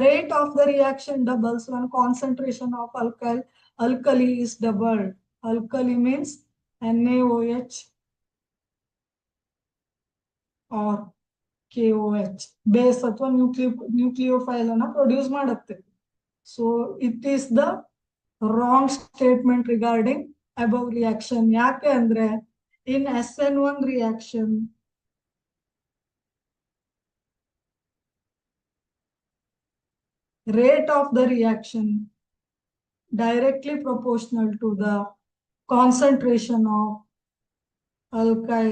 rate of the reaction doubles when concentration of alkali is doubled. Alkali means NaOH or KOH base ಅಥವಾ nucleophile ಅನ್ನ produce ಮಾಡುತ್ತೆ. So it is the wrong statement regarding above reaction. ಯಾಕೆ ಅಂದ್ರೆ ಇನ್ SN1 reaction rate of the reaction directly proportional to the concentration of alkyl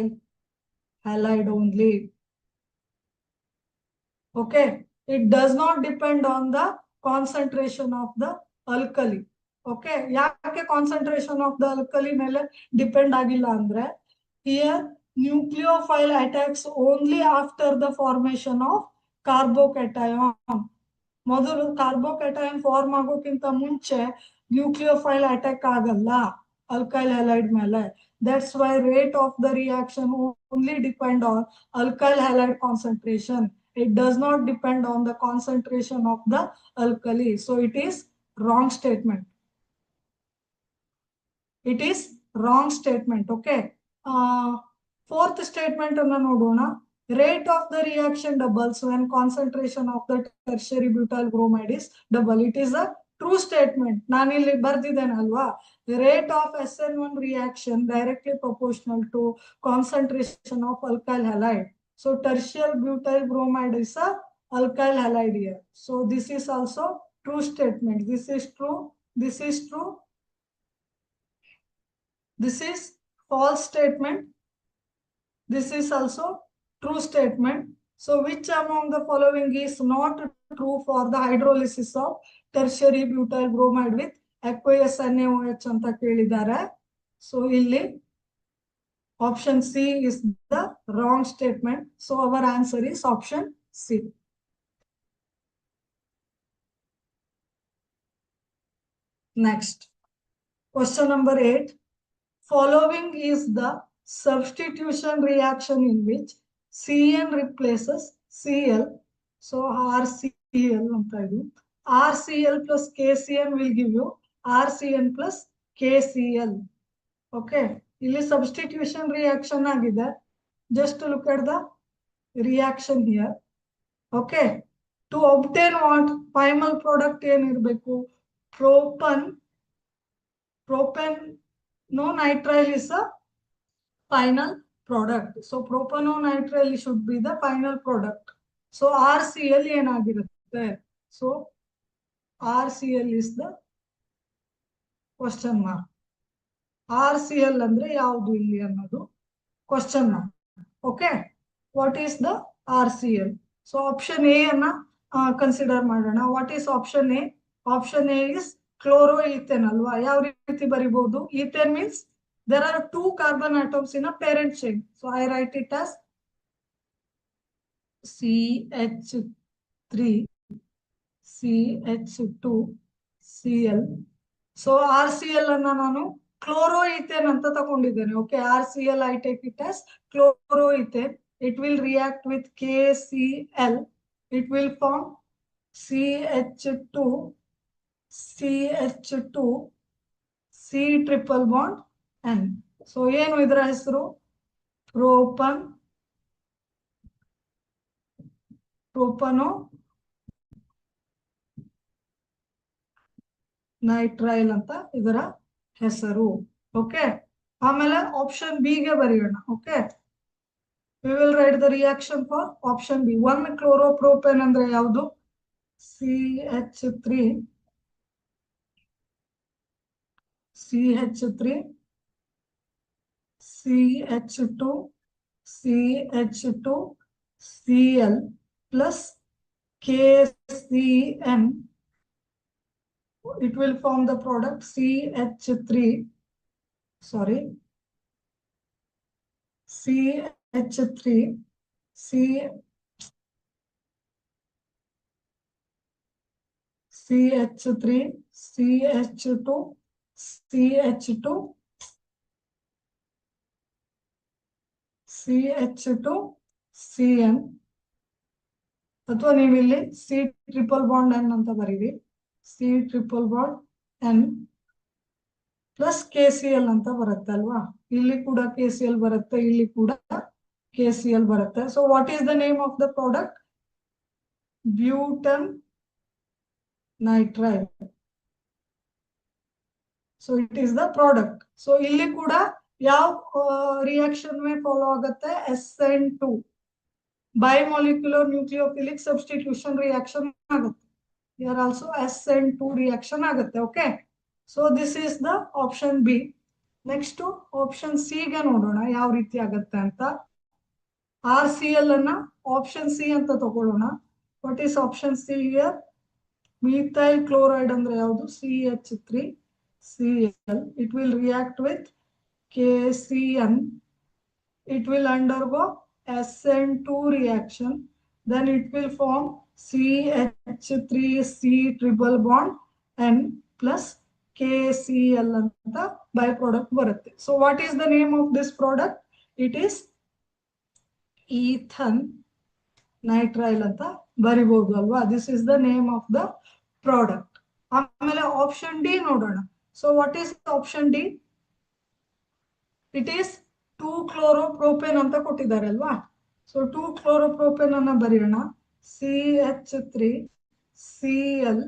halide only. Okay, it does not depend on the concentration of the alkali. Okay, ಯಾಕೆ concentration of the alkali ಮೇಲೆ depend ಆಗಿಲ್ಲ ಅಂದ್ರೆ, here nucleophile attacks only after the formation of carbocation. ಮೊದಲು carbocation form ಆಗೋಕ್ಕಿಂತ ಮುಂಚೆ nucleophile attack ಆಗಲ್ಲ alkyl halide ಮೇಲೆ. That's why rate of the reaction only depend on alkyl halide concentration. It does not depend on the concentration of the alkali. So it is wrong statement. It is wrong statement. Okay. Fourth statement anna nodona. Rate of the reaction doubles when concentration of the tertiary butyl bromide is double. It is a true statement. ನಾನಿಲ್ಲಿ ಬರ್ದಿದ್ದೇನಲ್ವಾ, rate of SN1 reaction directly proportional to concentration of alkyl halide. So tertiary butyl bromide is a alkyl halide here. So this is also true statement. This is true. This is true. This is false statement. This is also true statement. So which among the following is not true for the hydrolysis of tertiary butyl bromide with aqueous NaOH anta kelidare. So illi option C is the wrong statement. So our answer is option C. Next, question number 8. Following is the substitution reaction in which CN replaces Cl. So RCl, RCl plus KCN will give you RCN plus KCl. Okay. Illi substitution reaction agide. Just to look at the reaction here. Okay. To obtain what? Final product ಏನು ಇರಬೇಕು? Propanonitrile is a final product. So propanonitrile should be the final product. So RCl ಏನಾಗಿರುತ್ತೆ? So RCl is the question mark. RCl ಅಂದ್ರೆ ಯಾವುದು ಇಲ್ಲಿ ಅನ್ನೋದು question mark. Okay. What is the RCl? So option A ಅನ್ನ consider ಮಾಡೋಣ. What is option A? Option A is chloroethane ಅಲ್ವಾ? ಯಾವ ರೀತಿ ಬರಿಬಹುದು? Ethane means there are 2 carbon atoms in a parent chain. So I write it as CH3, CH2, Cl. So RCl ಅನ್ನ ನಾನು chloroethane anta ತಗೊಂಡಿದ್ದೇನೆ. Okay, RCl I take it as chloroethane. It will react with KCl. It will form CH2, CH2, C triple bond N. So ಏನು ಇದರ ಹೆಸರು? propanonitrile ಅಂತ ಇದರ ಹೆಸರು. Okay. ಆಮೇಲೆ ಆಪ್ಷನ್ ಬಿ ಗೆ ಬರೆಯೋಣ. Okay. We will write the reaction for option B. 1 chloropropane ಅಂದ್ರೆ ಯಾವುದು? CH3, CH3, CH2, CH2, Cl plus KCN. It will form the product CH3, sorry, CH3, CH3, CH2, CH2, CH2, Cn. ಅಥವಾ ನೀವು ಇಲ್ಲಿ C triple bond N ಅಂತ ಬರೀರಿ. C triple bond N plus KCl ಅಂತ ಬರುತ್ತೆ ಅಲ್ವಾ? ಇಲ್ಲಿ ಕೂಡ KCl ಬರುತ್ತೆ, ಇಲ್ಲಿ ಕೂಡ KCl ಬರುತ್ತೆ. So what is the name of the product? Butanonitrile. So it is the product. So ಇಲ್ಲಿ ಕೂಡ ಯಾವ ರಿಯಾಕ್ಷನ್ ಫಾಲೋ ಆಗುತ್ತೆ? SN2 bimolecular nucleophilic substitution reaction ಆಗುತ್ತೆ. Here also SN2 reaction ಆಗುತ್ತೆ. Okay. So this is the option B. Next option C ಗೆ ನೋಡೋಣ ಯಾವ ರೀತಿ ಆಗುತ್ತೆ ಅಂತ. RCl ಅನ್ನ option C ಅಂತ ತಗೊಳ್ಳೋಣ. What is option C here? Methyl chloride ಅಂದ್ರೆ ಯಾವುದು? CH3, Cl. It will react with KCN. It will undergo SN2 reaction. Then it will form CH3C triple bond N plus KCl anta byproduct ಬರುತ್ತೆ. So what is the name of this product? It is ನೈಟ್ರೈಲ್ ಅಂತ ಬರಿಬಹುದು ಅಲ್ವಾ. This is the name of the product. ಆಮೇಲೆ option D ನೋಡೋಣ. So what is option D? It is 2-chloro-propane ಅಂತ ಕೊಟ್ಟಿದ್ದಾರೆ ಅಲ್ವಾ. So 2-chloro-propane ಅನ್ನ ಬರೆಯೋಣ. CH3Cl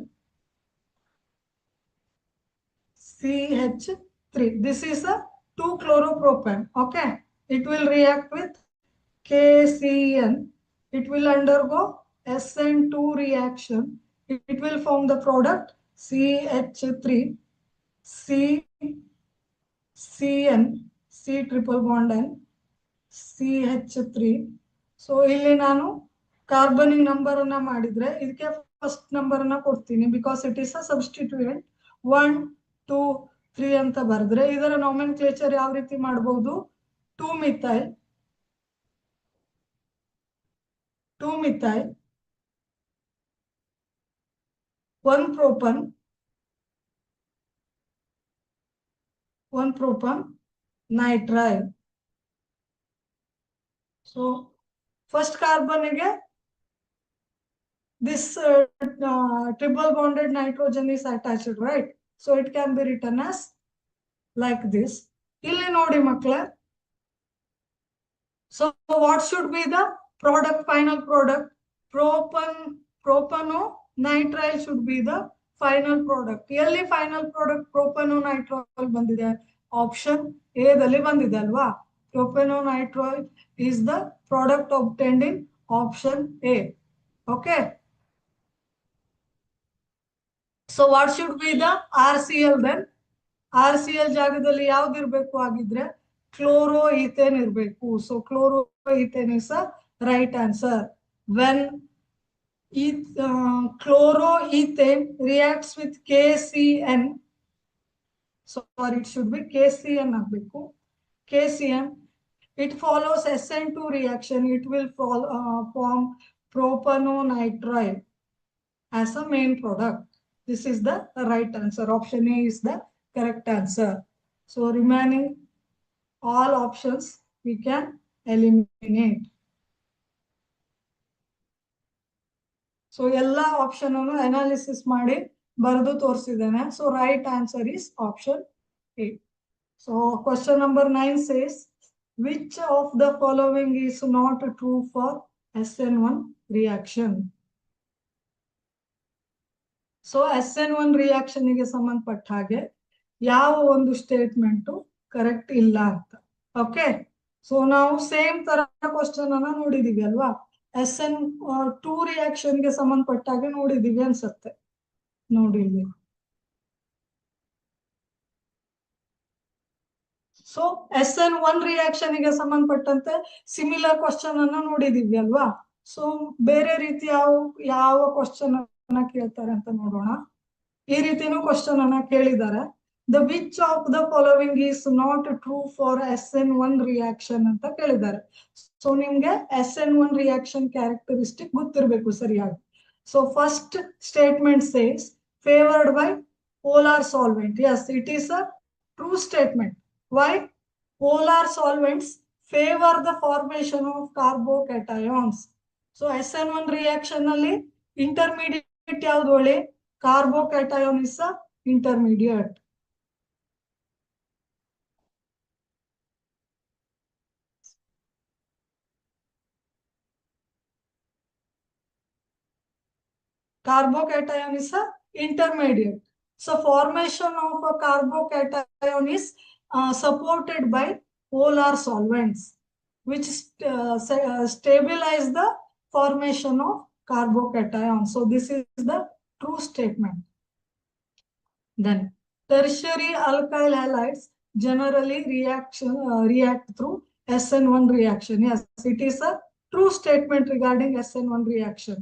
CH3. This is a 2-chloropropane. Okay, it will react with KCN. It will undergo SN2 reaction. It will form the product CH3 CN C triple bond N CH3. So ಇಲ್ಲಿ ನಾನು carbonic number ಅನ್ನ ಮಾಡಿದ್ರೆ ಇದಕ್ಕೆ first number ಅನ್ನ ಕೊಡ್ತೀನಿ, because it is a substituent. 1 2 3 ಅಂತ ಬರೆದ್ರೆ ಇದರ ನಾಮೆನ್ಕ್ಲೇಚರ್ ಯಾವ ರೀತಿ ಮಾಡಬಹುದು? 2-methyl 1-propan 1-propan nitrile. So first carbon ಗೆ this triple bonded nitrogen is attached, right? So it can be written as like this. ಇಲ್ಲಿ ನೋಡಿ ಮಕ್ಕಳೇ. So what should be the product, final product? Propanonitrile should be the final product. ಎಲ್ಲಿ final product propanonitrile ಬಂದಿದೆ? Option A ದಲ್ಲಿ ಬಂದಿದೆ ಅಲ್ವಾ. Propanonitrile is the product obtained in option A. Okay. So what should be the RCl then? RCl ಜಾಗದಲ್ಲಿ ಯಾವ್ದು ಇರಬೇಕು ಆಗಿದ್ರೆ chloroethane ಇರಬೇಕು. So chloroethane is a right answer. When chloroethane reacts with KCN, sorry, it should be KCN ಆಗಬೇಕು. KCN, it follows SN2 reaction. It will form propanonitrile as a main product. This is the right answer. Option A is the correct answer. So remaining all options we can eliminate. So ಎಲ್ಲ option ಅನ್ನು analysis ಮಾಡಿ ಬರೆದು ತೋರಿಸಿದ್ದೇನೆ. So right answer is option A. So question number 9 says, which of the following is not true for SN1 reaction? So SN1 reaction ಗೆ ಸಂಬಂಧಪಟ್ಟ ಹಾಗೆ ಯಾವ ಒಂದು ಸ್ಟೇಟ್ಮೆಂಟ್ ಕರೆಕ್ಟ್ ಇಲ್ಲ ಅಂತ. ಓಕೆ, ಸೊ ನಾವು ಸೇಮ್ ತರ ಕ್ವಶನ್ ಅನ್ನ ನೋಡಿದೀವಿ ಅಲ್ವಾ. SN2 ರಿಯಾಕ್ಷನ್ ಗೆ ಸಂಬಂಧಪಟ್ಟ ಹಾಗೆ ನೋಡಿದೀವಿ ಅನ್ಸತ್ತೆ. ನೋಡಿ ಇಲ್ಲಿ. ಸೊ SN1 ರಿಯಾಕ್ಷನ್ ಗೆ ಸಂಬಂಧಪಟ್ಟಂತೆ ಸಿಮಿಲರ್ ಕ್ವಶನ್ ಅನ್ನ ನೋಡಿದೀವಿ ಅಲ್ವಾ. ಸೊ ಬೇರೆ ರೀತಿ ಯಾವ ಕ್ವಶನ್ ಅನ್ನ ಕೇಳ್ತಾರೆ ಅಂತ ನೋಡೋಣ. ಈ ರೀತಿನೂ ಕ್ವಶನ್ ಅನ್ನ ಕೇಳಿದ್ದಾರೆ. The which of the following is not true for SN1 reaction ಅಂತ ಕೇಳಿದ್ದಾರೆ. ಸೊ ನಿಮ್ಗೆ SN1 ರಿಯಾಕ್ಷನ್ ಕ್ಯಾರೆಕ್ಟರಿಸ್ಟಿಕ್ ಗೊತ್ತಿರಬೇಕು ಸರಿಯಾಗಿ. So first statement says favoured by polar solvent. Yes, it is a true statement. Why? Polar solvents favor the formation of carbocations. So SN1 reaction ಅಲ್ಲಿ intermediate ಯಾವ್ದು ಹೇಳಿ? Carbocation is a intermediate. Carbocation is a intermediate. So formation of a carbocation is supported by polar solvents, which stabilize the formation of carbocation. So this is the true statement. Then tertiary alkyl halides generally react through SN1 reaction. Yes, it is a true statement regarding SN1 reaction.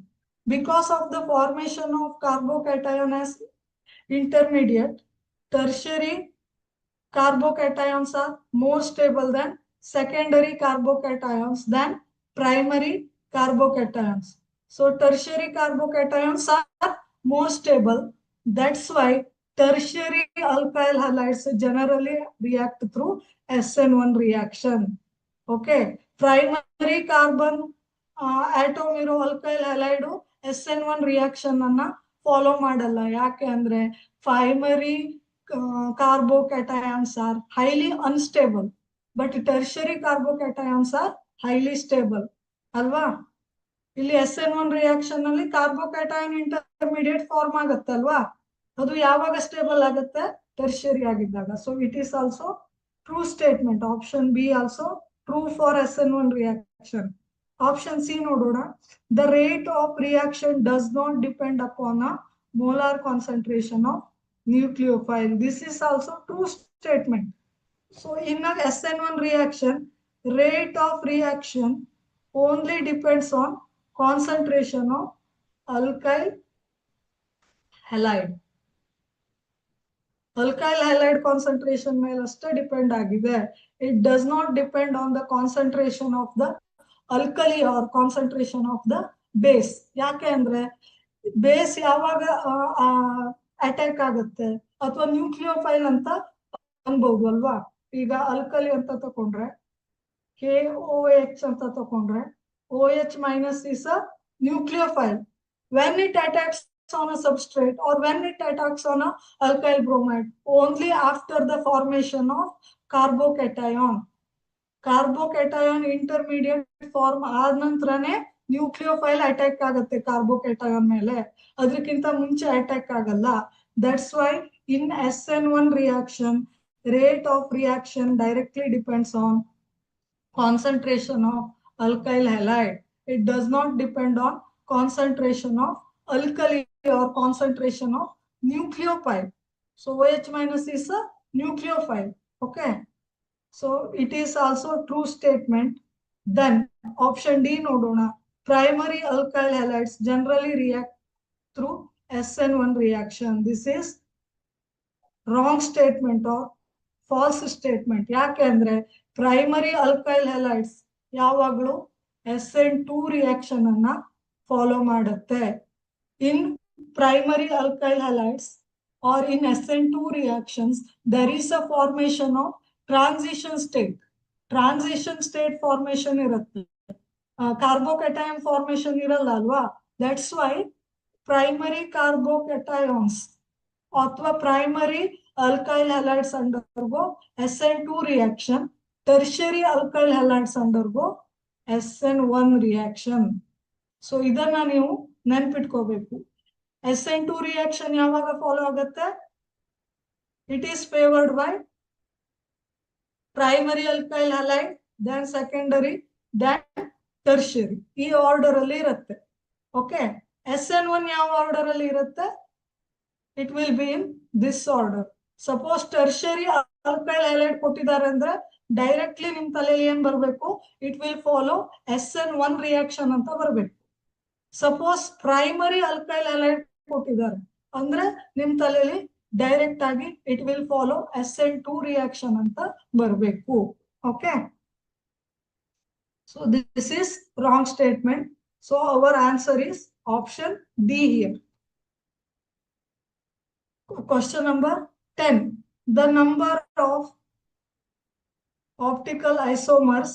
Because of the formation of carbocation as intermediate, tertiary carbocations are more stable than secondary carbocations than primary carbocations. So tertiary carbocations are more stable. That's why tertiary alkyl halides generally react through SN1 reaction. Okay, primary carbon atom ಇರೋ alkyl halide SN1 reaction ಅನ್ನ follow ಮಾಡಲ್ಲ. ಯಾಕೆ ಅಂದ್ರೆ primary carbocations are highly unstable, but tertiary carbocations are highly stable ಅಲ್ವಾ. ಇಲ್ಲಿ SN1 reaction ನಲ್ಲಿ carbocation intermediate form ಆಗತ್ತಲ್ವಾ, ಅದು ಯಾವಾಗ ಸ್ಟೇಬಲ್ ಆಗುತ್ತೆ, ಟೆರ್ಷರಿ ಆಗಿದ್ದಾಗ. So it is also true statement. Option B also true for SN1 reaction. Option C ನೋಡೋಣ. The rate of reaction does not depend upon a molar concentration of nucleophile. This is also true statement. So in a SN1 reaction, rate of reaction only depends on concentration of alkyl halide. Alkyl halide concentration ಮೇಲೆ ಅಷ್ಟೇ depend ಆಗಿದೆ. It does not depend on the concentration of the alkali or concentration of the base. ಯಾಕೆ ಅಂದ್ರೆ base ಯಾವಾಗ attack ಆಗುತ್ತೆ ಅಥವಾ nucleophile ಅಂತ ಅನ್ಬಹುದು ಅಲ್ವಾ. ಈಗ ಅಲ್ಕಲಿ ಅಂತ ತಕೊಂಡ್ರೆ KOH ಅಂತ ತಕೊಂಡ್ರೆ OH minus is a nucleophile. When it attacks on a substrate or when it attacks on a alkyl bromide, only after the formation of carbocation. Carbocation intermediate form ಆದ ನಂತರನೇ ನ್ಯೂಕ್ಲಿಯೋಫೈಲ್ ಅಟ್ಯಾಕ್ ಆಗುತ್ತೆ carbocation ಮೇಲೆ, ಅದಕ್ಕಿಂತ ಮುಂಚೆ attack ಆಗಲ್ಲ. That's why in SN1 reaction rate of reaction directly depends on concentration of alkyl halide. It does not depend on concentration of alkali or concentration of nucleophile. So OH minus is a nucleophile. Okay. So it is also true statement. Then option D nodona. Primary alkyl halides generally react through SN1 reaction. This is wrong statement or false statement. ಯಾಕೆಂದ್ರೆ primary alkyl halides ಯಾವಾಗಲೂ SN2 reaction ಅನ್ನ follow ಮಾಡುತ್ತೆ. ಇನ್ primary alkyl halides or in SN2 reactions, there is a formation of transition state. Transition state formation irutte. Carbocation formation iralla alwa. That's why primary carbocations ಅಥವಾ primary alkyl halides undergo SN2 reaction, tertiary alkyl halides undergo SN1 reaction. So ಇದನ್ನ ನೀವು ನೆನ್ಪಿಟ್ಕೋಬೇಕು. SN2 reaction ಯಾವಾಗ follow ಆಗುತ್ತೆ? It is favored by primary alkyl halide, then secondary, then tertiary. ಈ order ಅಲ್ಲಿ ಇರುತ್ತೆ. Okay. SN1 ಯಾವ order ಅಲ್ಲಿ ಇರುತ್ತೆ? It will be in this order. Suppose tertiary alkyl halide ಕೊಟ್ಟಿದ್ದಾರೆ ಅಂದ್ರೆ ಡೈರೆಕ್ಟ್ಲಿ ನಿಮ್ ತಲೆಯಲ್ಲಿ ಏನ್ ಬರ್ಬೇಕು? It will follow SN1 reaction ಅಂತ ಬರ್ಬೇಕು. ಸಪೋಸ್ ಪ್ರೈಮರಿ ಅಲ್ಕೈಲ್ ಹ್ಯಾಲೈಡ್ ಕೊಟ್ಟಿದ್ದಾರೆ ಅಂದ್ರೆ ನಿಮ್ ತಲೆಯಲ್ಲಿ ಡೈರೆಕ್ಟ್ ಆಗಿ it will follow SN2 reaction ಅಂತ ಬರಬೇಕು. Okay. So this is wrong statement. So our answer is option D here. Question number 10. The number of optical isomers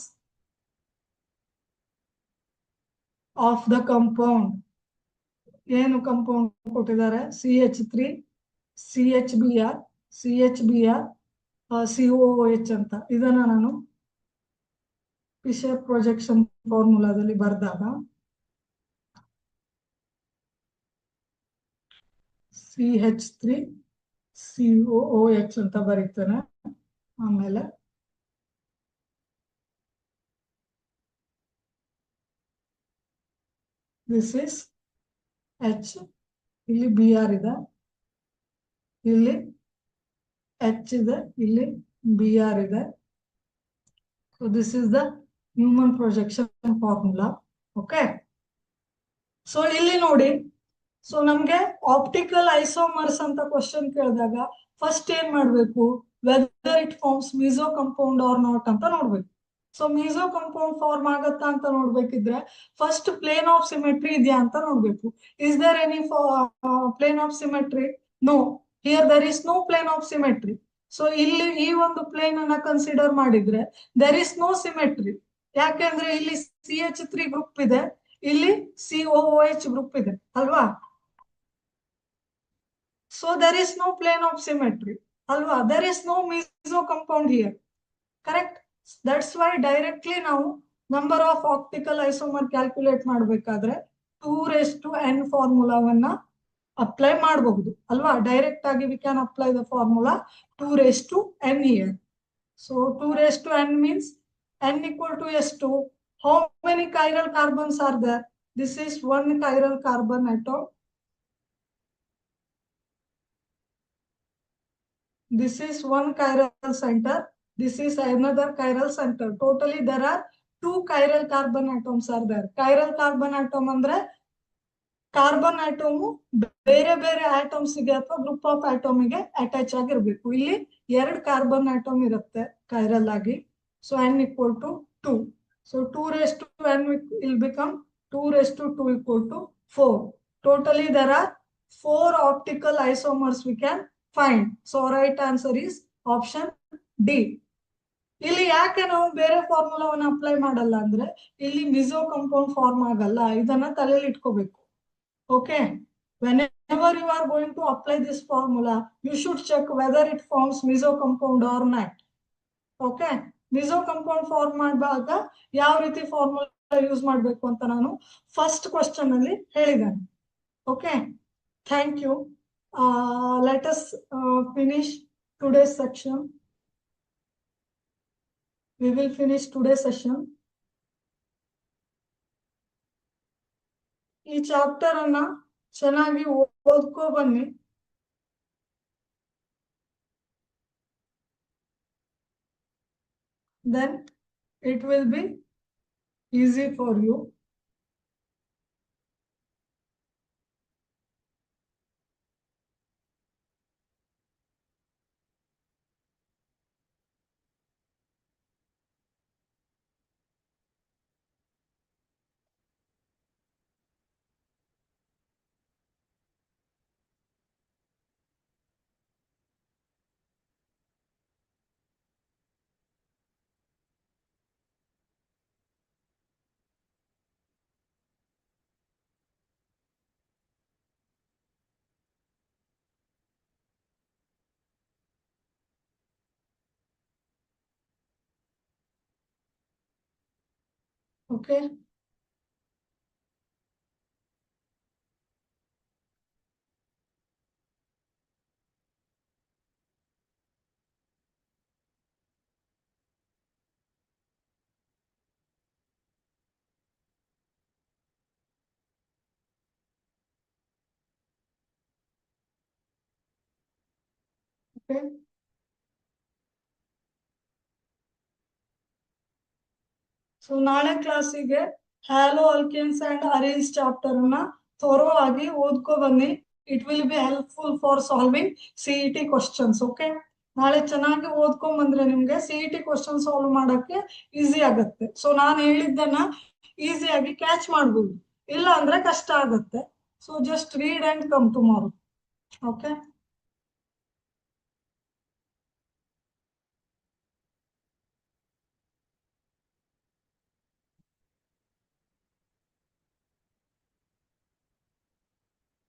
of the compound. ಏನು compound ಕೊಟ್ಟಿದ್ದಾರೆ? CH3, CHBr, CHBr, COOH ಅಂತ. ಇದನ್ನ ನಾನು Fisher projection ಫಾರ್ಮುಲಾದಲ್ಲಿ ಬರೆದಾಗ CH3 COOH ಅಂತ ಬರೀತಾನೆ. ಆಮೇಲೆ this is H, ಇಲ್ಲಿ Br ಇದೆ, ಇಲ್ಲಿ H ಇದೆ, ಇಲ್ಲಿ Br ಇದೆ. So this is the human projection formula. Okay. So ಇಲ್ಲಿ ನೋಡಿ. ಸೊ ನಮ್ಗೆ ಆಪ್ಟಿಕಲ್ ಐಸೋಮರ್ಸ್ ಅಂತ ಕ್ವಶನ್ ಕೇಳಿದಾಗ ಫಸ್ಟ್ ಏನ್ ಮಾಡ್ಬೇಕು? Whether it forms meso compound or not ಅಂತ ನೋಡ್ಬೇಕು. ಸೊ ಮೀಸೋ ಕಂಪೌಂಡ್ ಫಾರ್ಮ್ ಆಗತ್ತಾ ಅಂತ ನೋಡ್ಬೇಕಿದ್ರೆ ಫಸ್ಟ್ ಪ್ಲೇನ್ ಆಫ್ ಸಿಮೆಟ್ರಿ ಇದೆಯಾ ಅಂತ ನೋಡ್ಬೇಕು. Is there any plane of symmetry? No. Here there is no plane of symmetry. So ಇಲ್ಲಿ ಈ ಒಂದು ಪ್ಲೇನ್ ಅನ್ನ ಕನ್ಸಿಡರ್ ಮಾಡಿದ್ರೆ ದರ್ ಇಸ್ ನೋ ಸಿಮೆಟ್ರಿ. ಯಾಕೆಂದ್ರೆ ಇಲ್ಲಿ CH3 ಗ್ರೂಪ್ ಇದೆ, ಇಲ್ಲಿ COOH ಗ್ರೂಪ್ ಇದೆ ಅಲ್ವಾ. So there is no plane of symmetry ಅಲ್ವಾ, there is no meso compound here, correct. That's why directly ನಾವು number of optical isomer calculate ಮಾಡಬೇಕಾದ್ರೆ 2n ಫಾರ್ಮುಲಾವನ್ನ ಅಪ್ಲೈ ಮಾಡಬಹುದು ಅಲ್ವಾ. ಡೈರೆಕ್ಟ್ ಆಗಿ we can apply the formula 2n here. So 2n means n equal to s2. How many chiral carbons are there? This is one chiral carbon atom. This is one chiral center. This is another chiral center. Totally there are two chiral carbon atoms are there. Chiral carbon atom andre carbon atom ಬೇರೆ ಬೇರೆ atoms ಗೆ ಅಥವಾ group of atom ಗೆ attach ಆಗಿರ್ಬೇಕು. ಇಲ್ಲಿ 2 carbon atom ಇರುತ್ತೆ chiral ಆಗಿ. So n equal to 2. So 2 raised to n will become 2 raised to 2 equal to 4. Totally there are 4 optical isomers we can find. So right answer is option D. ಇಲ್ಲಿ ಯಾಕೆ ನಾವು ಬೇರೆ ಫಾರ್ಮುಲಾವನ್ನು apply ಮಾಡಲ್ಲ ಅಂದ್ರೆ ಇಲ್ಲಿ Meesho compound form ಆಗಲ್ಲ, ಇದನ್ನ ತಲೆಯಲ್ಲಿ ಇಟ್ಕೋಬೇಕು. Okay, whenever you are going to apply this formula, you should check whether it forms meso compound or not. Okay, meso compound form ಮಾಡುವಾಗ ಯಾವ ರೀತಿ ಫಾರ್ಮುಲಾ ಯೂಸ್ ಮಾಡಬೇಕು ಅಂತ ನಾನು ಫಸ್ಟ್ ಕ್ವೆಶ್ಚನ್ ಅಲ್ಲಿ ಹೇಳಿದ್ದೇನೆ. Okay, thank you. Let us finish today's section. We will finish today's session. ಈ chapter ಅನ್ನ ಚೆನ್ನಾಗಿ ಓದ್ಕೋ ಬನ್ನಿ. Then it will be easy for you. Okay. Okay. So ನಾಳೆ ಕ್ಲಾಸಿಗೆ ಹ್ಯಾಲೋ ಅಲ್ಕೇನ್ಸ್ ಅಂಡ್ ಅರೇನ್ಸ್ ಚಾಪ್ಟರ್ ಅನ್ನ ಥೋರೋ ಆಗಿ ಓದ್ಕೋ ಬನ್ನಿ. It will be helpful for solving CET questions. Okay, ನಾಳೆ ಚೆನ್ನಾಗಿ ಓದ್ಕೊಂಡ್ ಬಂದ್ರೆ ನಿಮ್ಗೆ CET ಕ್ವಶನ್ ಸಾಲ್ವ್ ಮಾಡಕ್ಕೆ ಈಸಿ ಆಗತ್ತೆ. ಸೊ ನಾನು ಹೇಳಿದ್ದನ್ನ ಈಸಿಯಾಗಿ ಕ್ಯಾಚ್ ಮಾಡ್ಬೋದು, ಇಲ್ಲ ಅಂದ್ರೆ ಕಷ್ಟ ಆಗತ್ತೆ. So just read and come tomorrow. Okay.